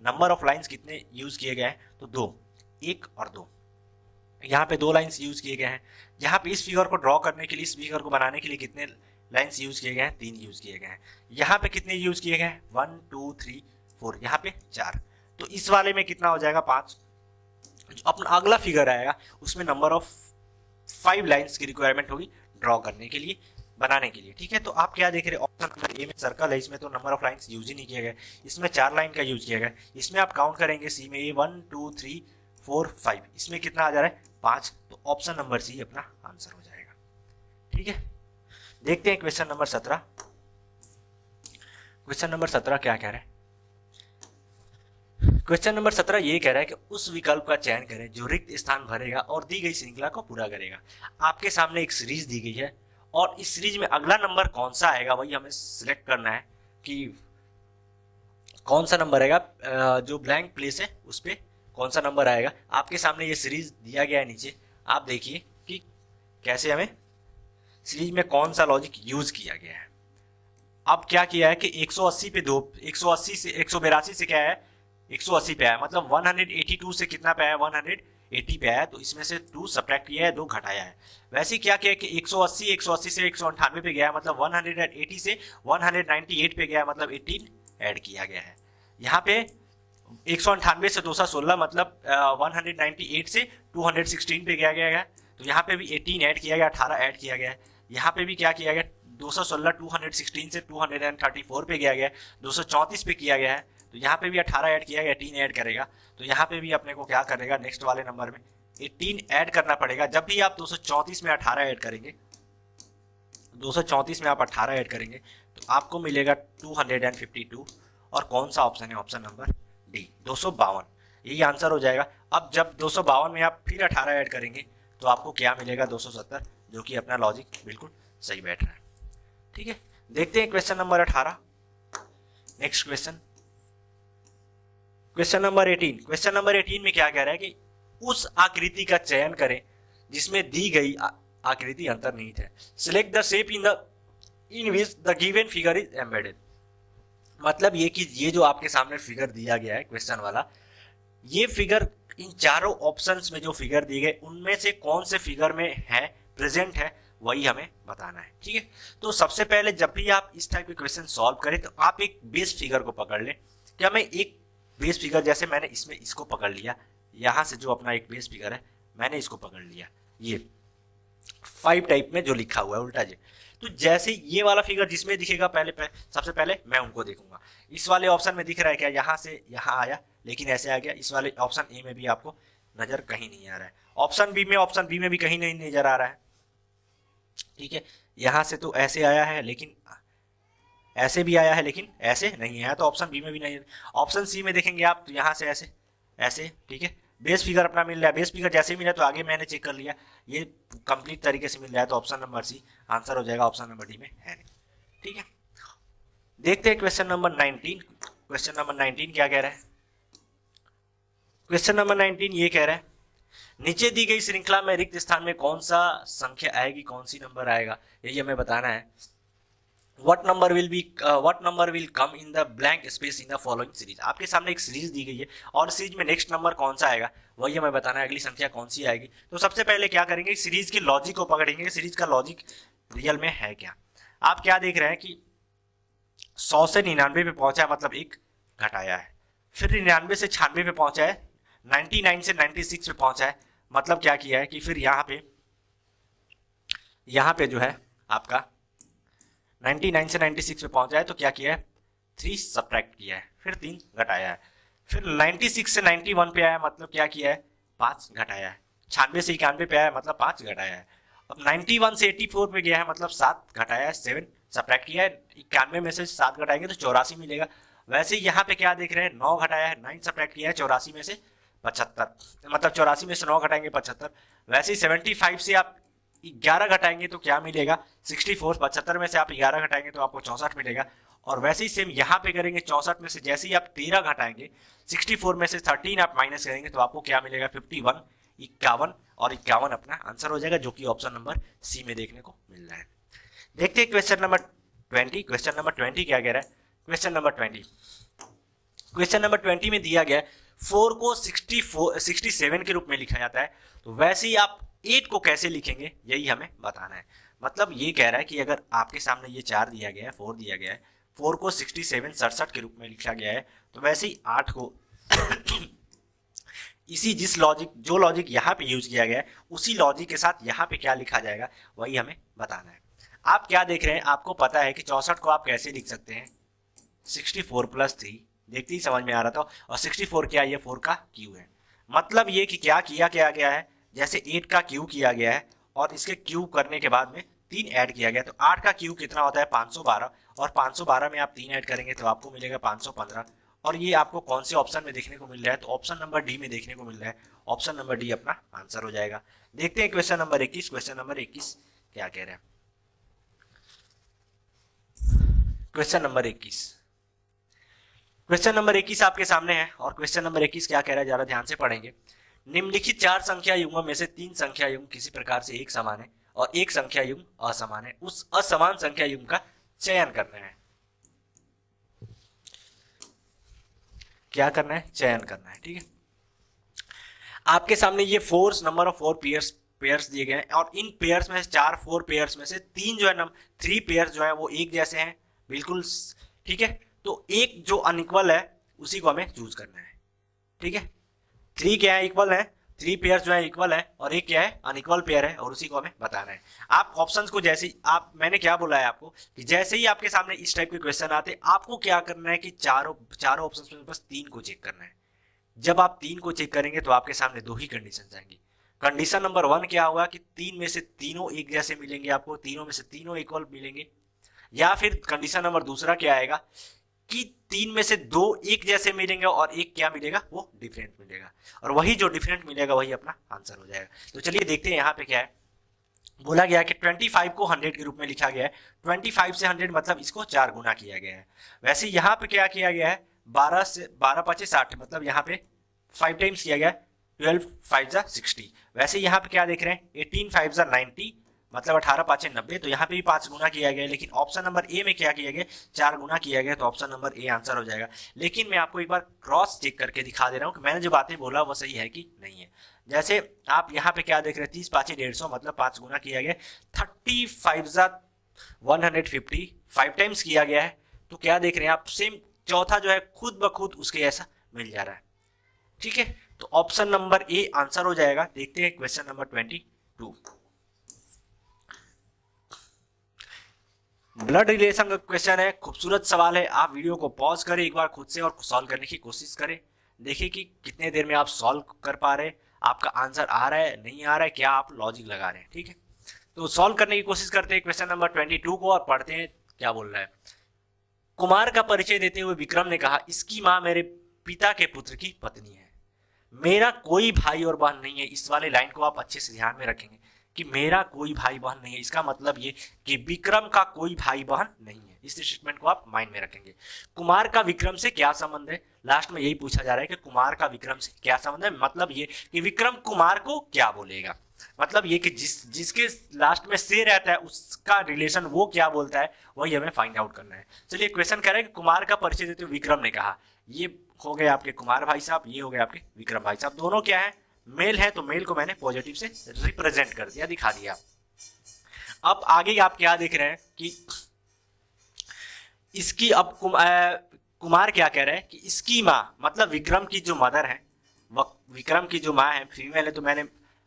नंबर ऑफ लाइंस कितने यूज किए गए हैं, तो 2, 1 और 2। यहाँ पे 2 लाइंस यूज किए गए हैं। यहाँ पे इस फिगर को ड्रॉ करने के लिए, इस फिगर को बनाने के लिए कितने लाइंस यूज किए गए हैं, 3 यूज किए गए हैं। यहाँ पे कितने यूज किए गए हैं, 1 2 3 4, यहाँ पे 4। तो इस वाले में कितना हो जाएगा, 5। जो अपना अगला फिगर आएगा उसमें नंबर ऑफ 5 लाइंस की रिक्वायरमेंट होगी ड्रॉ करने के लिए, बनाने के लिए। ठीक है, तो आप क्या देख रहे हैं, ऑप्शन नंबर ए में सर्कल है, इसमें तो नंबर ऑफ लाइंस यूज ही नहीं किया गया, इसमें 4 लाइन का यूज किया गया। इसमें आप काउंट करेंगे सी में, 1 2 3 4 5, इसमें कितना आ जा रहा है, 5। तो ऑप्शन नंबर सी अपना आंसर हो जाएगा। ठीक है, देखते हैं क्वेश्चन नंबर 17। क्वेश्चन नंबर 17 क्या कह रहा है, क्वेश्चन नंबर 17 ये कह रहा है कि उस विकल्प का चयन करें जो रिक्त स्थान भरेगा और दी गई श्रृंखला को पूरा करेगा। आपके सामने एक सीरीज दी गई है और इस सीरीज में अगला नंबर कौन सा आएगा वही हमें सिलेक्ट करना है कि कौन सा नंबर आएगा, जो ब्लैंक प्लेस है उस पर कौन सा नंबर आएगा। आपके सामने ये सीरीज दिया गया है नीचे, आप देखिए कि कैसे हमें सीरीज में कौन सा लॉजिक यूज किया गया है। अब क्या किया है कि 180 पे 2, 180 से 182 से क्या है, 180 पे आया, मतलब 182 से कितना पे आया, 180 पे आया। तो इसमें से 2 सब्ट्रैक्ट किया है, 2 घटाया है। वैसे क्या किया कि 180 से 198 पे गया, मतलब 180 से 198 पे गया, मतलब 18 ऐड किया गया है। यहाँ पे 198 से 216, मतलब 198 से 216 पे गया है। तो यहाँ पे भी 18 ऐड किया गया, 18 ऐड किया गया है। यहाँ पे भी क्या किया गया, 216 216 से 234 पे गया, 234 पे किया गया है। तो यहाँ पे भी 18 ऐड किया गया, 18 ऐड करेगा। तो यहाँ पे भी अपने को क्या करेगा, नेक्स्ट वाले नंबर में 18 ऐड करना पड़ेगा। जब भी आप 234 में 18 ऐड करेंगे, 234 में आप 18 ऐड करेंगे तो आपको मिलेगा 252। और कौन सा ऑप्शन है, ऑप्शन नंबर डी, 252, यही आंसर हो जाएगा। अब जब 252 में आप फिर 18 ऐड करेंगे तो आपको क्या मिलेगा, 270, जो कि अपना लॉजिक बिल्कुल सही बैठ रहा है। ठीक है, देखते हैं question number 18। Next question, question number 18। Question number 18 में क्या कह रहा है कि उस आकृति का चयन करें जिसमें दी गई आकृति अंतर्निहित है। Select the shape in which the given figure is embedded. मतलब ये कि ये जो आपके सामने फिगर दिया गया है क्वेश्चन वाला, ये फिगर इन चारों ऑप्शंस में जो फिगर दिए गए उनमें से कौन से फिगर में है, प्रेजेंट है, वही हमें बताना है। ठीक है, तो सबसे पहले जब भी आप इस टाइप के क्वेश्चन सॉल्व करें तो आप एक बेस फिगर को पकड़ लें। क्या मैं एक बेस फिगर, जैसे मैंने इसमें इसको पकड़ लिया, यहाँ से जो अपना एक बेस फिगर है मैंने इसको पकड़ लिया, ये 5 टाइप में जो लिखा हुआ है उल्टा जी। तो जैसे ये वाला फिगर जिसमें दिखेगा सबसे पहले मैं उनको देखूंगा। इस वाले ऑप्शन में दिख रहा है क्या, यहाँ से यहाँ आया लेकिन ऐसे आ गया। इस वाले ऑप्शन ए में भी आपको नजर कहीं नहीं आ रहा है, ऑप्शन बी में भी कहीं नहीं नजर आ रहा है। ठीक है, यहाँ से तो ऐसे आया है लेकिन ऐसे भी आया है लेकिन ऐसे नहीं आया, तो ऑप्शन बी में भी नहीं। ऑप्शन सी में देखेंगे आप तो यहाँ से ऐसे ऐसे। ठीक है, बेस फिगर अपना मिल रहा है, बेस फिगर जैसे मिला तो आगे मैंने चेक कर लिया, ये कंप्लीट तरीके से मिल रहा है, तो ऑप्शन नंबर सी आंसर हो जाएगा, ऑप्शन नंबर डी में है नहीं। ठीक है, देखते हैं क्वेश्चन नंबर 19। क्वेश्चन नंबर 19 क्या कह रहा है, क्वेश्चन नंबर 19 ये कह रहा है नीचे दी गई श्रृंखला में रिक्त स्थान में कौन सा संख्या आएगी, कौन सी नंबर आएगा, यही हमें बताना है। what number will come in the blank space in the following series। आपके सामने एक सीरीज दी गई है और सीरीज में नेक्स्ट नंबर कौन सा आएगा वही हमें बताना है, अगली संख्या कौन सी आएगी। तो सबसे पहले क्या करेंगे, सीरीज के लॉजिक को पकड़ेंगे, सीरीज का लॉजिक रियल में है क्या। आप क्या देख रहे हैं कि 100 से 99 पे पहुंचा है, मतलब एक घटाया है, फिर 99 से 96 पे पहुंचा है, 99 से 96 पे पहुंचा है, मतलब क्या किया है कि फिर यहाँ पे जो है आपका 99 से 96 पे पहुंचा है तो क्या किया है, 3 सब्ट्रैक्ट किया है, फिर 3 घटाया है, फिर 96 से 91 पे आया मतलब क्या किया है, 5 घटाया है, 96 से 91 पे आया मतलब 5 घटाया है, अब 91 से 84 पे गया है मतलब 7 घटाया है, 7 सब्ट्रैक्ट किया है, 91 में से 7 घटाएंगे तो 84 मिलेगा। वैसे यहाँ पे क्या देख रहे हैं, 9 घटाया है, 9 सब्ट्रैक्ट किया है 84 में से 75, मतलब 84 में से 9 घटाएंगे 75। वैसे ही 75 से आप 11 घटाएंगे तो क्या मिलेगा, 64, 75 में से आप 11 घटाएंगे तो आपको 64 मिलेगा। और वैसे ही सेम यहाँ पे करेंगे, 64 में से जैसे ही आप 13 घटाएंगे, 64 में से 13 आप माइनस करेंगे तो आपको क्या मिलेगा, 51, 51 और 51 अपना आंसर हो जाएगा, जो कि ऑप्शन नंबर सी में देखने को मिल रहा है। देखते हैं क्वेश्चन नंबर 20। क्वेश्चन नंबर 20 क्या कह रहा है, क्वेश्चन नंबर 20 में दिया गया है 4 को 67 के रूप में लिखा जाता है, तो वैसे ही आप 8 को कैसे लिखेंगे यही हमें बताना है। मतलब ये कह रहा है कि अगर आपके सामने ये 4 दिया गया है, 4 दिया गया है, 4 को 67 के रूप में लिखा गया है, तो वैसे ही 8 को इसी जो लॉजिक यहाँ पे यूज किया गया है उसी लॉजिक के साथ यहाँ पे क्या लिखा जाएगा वही हमें बताना है। आप क्या देख रहे हैं, आपको पता है कि 64 को आप कैसे लिख सकते हैं, 64 + 3, देखते ही समझ में आ रहा था, और 64 क्या है, ये 4 का क्यू है। मतलब ये कि क्या किया गया है, जैसे 8 का क्यू किया गया है और इसके क्यू करने के बाद में 3 ऐड किया गया, तो 8 का क्यू कितना होता है, 512, और 512 में आप 3 ऐड करेंगे तो आपको मिलेगा 515। और ये आपको कौन से ऑप्शन में देखने को मिल रहा है, तो ऑप्शन नंबर डी में देखने को मिल रहा है, ऑप्शन नंबर डी अपना आंसर हो जाएगा। देखते हैं क्वेश्चन नंबर 21। क्वेश्चन नंबर 21 क्या कह रहे हैं, क्वेश्चन नंबर 21, क्वेश्चन नंबर 21 आपके सामने है, और क्वेश्चन नंबर 21 क्या कह रहा है, जरा ध्यान से पढ़ेंगे। निम्नलिखित 4 संख्या युग्मों में से 3 संख्या युग्म किसी प्रकार से एक समान है और एक संख्या युग्म असमान है, उस असमान संख्या युग्म का चयन करना है। क्या करना है, चयन करना है, ठीक है। आपके सामने ये 4 नंबर ऑफ 4 पेयर्स दिए गए हैं, और इन पेयर्स में से 4 पेयर्स में से 3 जो है 3 पेयर्स जो है वो एक जैसे हैं बिल्कुल, ठीक है। तो एक जो अनइक्वल है उसी को हमें चूज करना है, ठीक है। 3 क्या है, इक्वल है, 3 पेयर जो है इक्वल है, और एक क्या है, अनइक्वल पेयर है, और उसी को हमें बताना है। आप ऑप्शंस को जैसे मैंने क्या बोला है आपको कि जैसे ही आपके सामने इस टाइप के क्वेश्चन आते हैं, आपको क्या करना है कि चारों ऑप्शंस में बस 3 को चेक करना है। जब आप 3 को चेक करेंगे तो आपके सामने 2 ही कंडीशन आएंगी। कंडीशन नंबर 1 क्या होगा कि 3 में से तीनों एक जैसे मिलेंगे, आपको तीनों में से तीनों इक्वल मिलेंगे, या फिर कंडीशन नंबर दूसरा क्या आएगा कि 3 में से 2 एक जैसे मिलेंगे और एक क्या मिलेगा, वो डिफरेंट मिलेगा, और वही जो डिफरेंट मिलेगा वही अपना आंसर हो जाएगा। तो चलिए देखते हैं यहाँ पे क्या है, बोला गया कि 25 को 100 के रूप में लिखा गया है, 25 से 100 मतलब इसको 4 गुना किया गया है। वैसे यहाँ पे क्या किया गया है, 12 5 60, मतलब यहाँ पे 5 टाइम्स किया गया, 12 5 60। वैसे यहाँ पे क्या देख रहे हैं, 18 5 90, मतलब 18 5 90, तो यहाँ पे भी 5 गुना किया गया, लेकिन ऑप्शन नंबर ए में क्या किया गया, 4 गुना किया गया, तो ऑप्शन नंबर ए आंसर हो जाएगा। लेकिन मैं आपको एक बार क्रॉस चेक करके दिखा दे रहा हूँ कि मैंने जो बातें बोला वो सही है कि नहीं है। जैसे आप यहाँ पे क्या देख रहे हैं, 30 5 150, मतलब 5 गुना किया गया, 30 5 150, 5 टाइम्स किया गया है, तो क्या देख रहे हैं आप, सेम चौथा जो है खुद ब खुद उसके ऐसा मिल जा रहा है, ठीक है। तो ऑप्शन नंबर ए आंसर हो जाएगा। देखते हैं क्वेश्चन नंबर 22, ब्लड रिलेशन का क्वेश्चन है, खूबसूरत सवाल है। आप वीडियो को पॉज करें एक बार खुद से और सॉल्व करने की कोशिश करें, देखिए कि कितने देर में आप सॉल्व कर पा रहे हैं, आपका आंसर आ रहा है नहीं आ रहा है, क्या आप लॉजिक लगा रहे हैं, ठीक है। तो सॉल्व करने की कोशिश करते हैं क्वेश्चन नंबर 22 को, और पढ़ते हैं क्या बोल रहा है। कुमार का परिचय देते हुए विक्रम ने कहा, इसकी माँ मेरे पिता के पुत्र की पत्नी है, मेरा कोई भाई और बहन नहीं है। इस वाले लाइन को आप अच्छे से ध्यान में रखेंगे कि मेरा कोई भाई बहन नहीं है, इसका मतलब ये कि विक्रम का कोई भाई बहन नहीं है। इस स्टेटमेंट को आप माइंड में रखेंगे। कुमार का विक्रम से क्या संबंध है, लास्ट में यही पूछा जा रहा है कि कुमार का विक्रम से क्या संबंध है, मतलब ये कि विक्रम कुमार को क्या बोलेगा, मतलब ये कि जिसके लास्ट में से रहता है उसका रिलेशन वो क्या बोलता है, वही हमें फाइंड आउट करना है। चलिए क्वेश्चन कह रहे हैं कि कुमार का परिचय देते हुए विक्रम ने कहा, ये हो गए आपके कुमार भाई साहब, ये हो गए आपके विक्रम भाई साहब, दोनों क्या है, मेल है, तो मेल को मैंने पॉजिटिव से रिप्रेजेंट कर दिया, दिखा दिया। अब आगे आप क्या देख रहे हैं कि इसकी अब कुमार क्या कह रहे हैं कि इसकी माँ, मतलब विक्रम की जो मदर है, विक्रम की जो माँ है फीमेल है, तो मैंने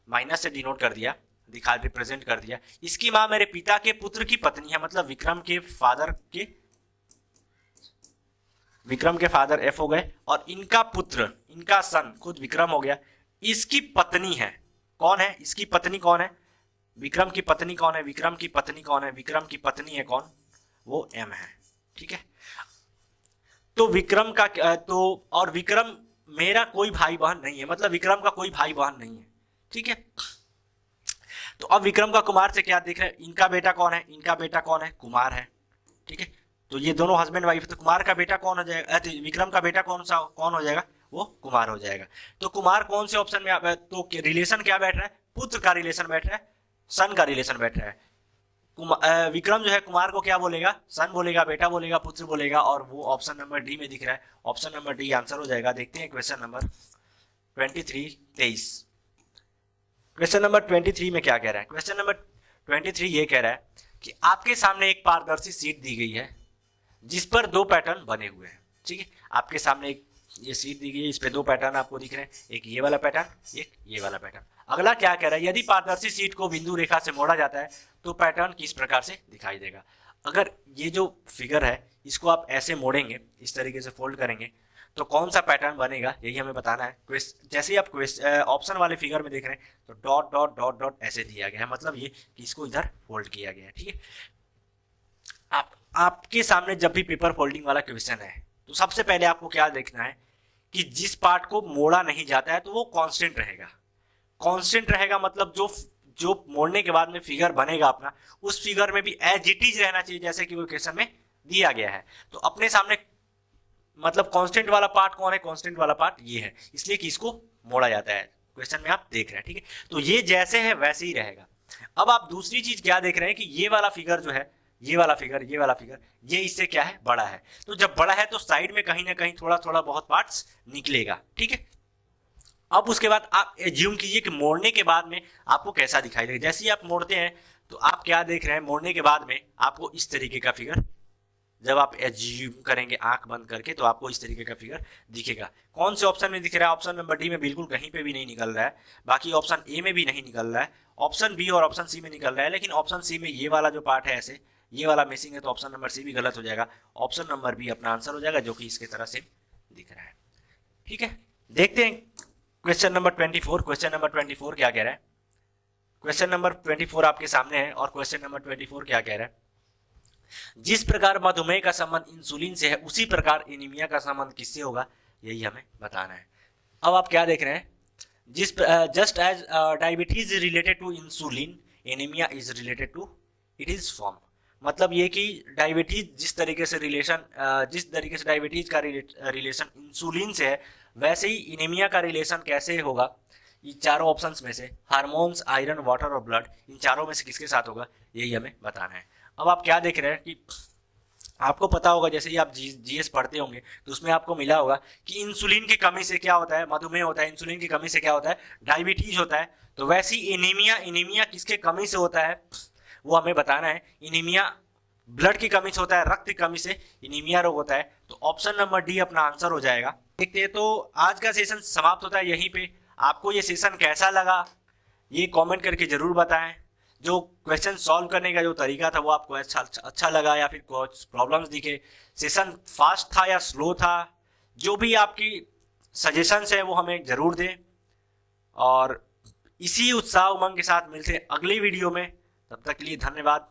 माइनस से डिनोट कर दिया, दिखा रिप्रेजेंट कर दिया। इसकी माँ मेरे पिता के पुत्र की पत्नी है, मतलब विक्रम के फादर एफ हो गए, और इनका पुत्र, इनका सन खुद विक्रम हो गया, इसकी पत्नी है, कौन है इसकी पत्नी, कौन है विक्रम की पत्नी, कौन है विक्रम की पत्नी, कौन है विक्रम की पत्नी है कौन, वो एम है। ठीक है, तो विक्रम का तो, और विक्रम मेरा कोई भाई बहन नहीं है, मतलब विक्रम का कोई भाई बहन नहीं है। ठीक है, तो अब विक्रम का कुमार से क्या देख रहे हैं, इनका बेटा कौन है, इनका बेटा कौन है, कुमार है। ठीक है, तो ये दोनों हस्बैंड वाइफ, तो कुमार का बेटा कौन हो जाएगा, विक्रम का बेटा कौन हो जाएगा, वो कुमार हो जाएगा। तो कुमार कौन से ऑप्शन में, तो रिलेशन क्या बैठ रहा है, पुत्र का रिलेशन बैठ रहा है, सन का रिलेशन बैठ रहा है। विक्रम जो है कुमार को क्या बोलेगा, सन बोलेगा, बेटा बोलेगा, पुत्र बोलेगा, और वो ऑप्शन नंबर डी में दिख रहा है, ऑप्शन नंबर डी आंसर हो जाएगा। देखते हैं क्वेश्चन नंबर 23 क्वेश्चन नंबर 23 में क्या कह रहा है। क्वेश्चन नंबर 23 ये कह रहा है कि आपके सामने एक पारदर्शी शीट दी गई है जिस पर दो पैटर्न बने हुए हैं। ठीक है, आपके सामने एक ये शीट दी गई है, इस पे दो पैटर्न आपको दिख रहे हैं, एक ये वाला पैटर्न, एक ये वाला पैटर्न। अगला क्या कह रहा है, यदि पारदर्शी शीट को बिंदु रेखा से मोड़ा जाता है तो पैटर्न किस प्रकार से दिखाई देगा। अगर ये जो फिगर है इसको आप ऐसे मोड़ेंगे, इस तरीके से फोल्ड करेंगे, तो कौन सा पैटर्न बनेगा, यही हमें बताना है। जैसे ही आप ऑप्शन वाले फिगर में देख रहे हैं तो डॉट डॉट डॉट डॉट ऐसे दिया गया है, मतलब ये कि इसको इधर फोल्ड किया गया है। ठीक है, आपके सामने जब भी पेपर फोल्डिंग वाला क्वेश्चन है तो सबसे पहले आपको क्या देखना है कि जिस पार्ट को मोड़ा नहीं जाता है तो वो कांस्टेंट रहेगा। कांस्टेंट रहेगा मतलब जो मोड़ने के बाद में फिगर बनेगा अपना, उस फिगर में भी एज इट इज रहना चाहिए जैसे कि वो क्वेश्चन में दिया गया है। तो अपने सामने मतलब कांस्टेंट वाला पार्ट कौन है, कांस्टेंट वाला पार्ट ये है, इसलिए कि इसको मोड़ा जाता है, क्वेश्चन में आप देख रहे हैं। ठीक है, तो ये जैसे है वैसे ही रहेगा। अब आप दूसरी चीज क्या देख रहे हैं कि ये वाला फिगर जो है, ये वाला फिगर ये इससे क्या है, बड़ा है। तो जब बड़ा है तो साइड में कहीं ना कहीं थोड़ा थोड़ा बहुत पार्ट्स निकलेगा। ठीक है, अब उसके बाद आप एज्यूम कीजिए कि मोड़ने के बाद में आपको कैसा दिखाई देगा। जैसे ही आप मोड़ते हैं तो आप क्या देख रहे हैं, मोड़ने के बाद में आपको इस तरीके का फिगर, जब आप एज्यूम करेंगे आंख बंद करके तो आपको इस तरीके का फिगर दिखेगा। कौन से ऑप्शन में दिख रहा है, ऑप्शन नंबर डी में बिल्कुल कहीं पे भी नहीं निकल रहा है, बाकी ऑप्शन ए में भी नहीं निकल रहा है, ऑप्शन बी और ऑप्शन सी में निकल रहा है, लेकिन ऑप्शन सी में ये वाला जो पार्ट है ऐसे, ये वाला मिसिंग है, तो ऑप्शन नंबर सी भी गलत हो जाएगा, ऑप्शन नंबर बी अपना आंसर हो जाएगा, जो कि इसके तरह से दिख रहा है। ठीक है, देखते हैं क्वेश्चन नंबर 24। क्वेश्चन नंबर 24 क्या कह रहा है, क्वेश्चन नंबर 24 आपके सामने है, और क्वेश्चन नंबर 24 क्या कह रहा है, जिस प्रकार मधुमेह का संबंध इंसुलिन से है उसी प्रकार एनीमिया का संबंध किससे होगा, यही हमें बताना है। अब आप क्या देख रहे हैं, just as diabetes is related to insulin, anaemia is related to it is form. मतलब ये कि डायबिटीज जिस तरीके से डायबिटीज का रिलेशन इंसुलिन से है, वैसे ही एनीमिया का रिलेशन कैसे होगा, ये चारों ऑप्शंस में से हार्मोन्स, आयरन, वाटर और ब्लड, इन चारों में से किसके साथ होगा, यही हमें बताना है। अब आप क्या देख रहे हैं कि आपको पता होगा, जैसे ही आप जीएस पढ़ते होंगे तो उसमें आपको मिला होगा कि इंसुलिन की कमी से क्या होता है, मधुमेह होता है, इंसुलिन की कमी से क्या होता है, डायबिटीज होता है। तो वैसे ही एनीमिया किसके कमी से होता है वो हमें बताना है। एनीमिया ब्लड की कमी से होता है, रक्त की कमी से एनीमिया रोग होता है। तो ऑप्शन नंबर डी अपना आंसर हो जाएगा। देखते हैं, तो आज का सेशन समाप्त होता है यहीं पे। आपको ये सेशन कैसा लगा ये कमेंट करके जरूर बताएं। जो क्वेश्चन सॉल्व करने का जो तरीका था वो आपको अच्छा लगा या फिर कुछ प्रॉब्लम्स दिखे, सेशन फास्ट था या स्लो था, जो भी आपकी सजेशंस है वो हमें जरूर दें। और इसी उत्साह उमंग के साथ मिलते हैं अगली वीडियो में, तब तक के लिए धन्यवाद।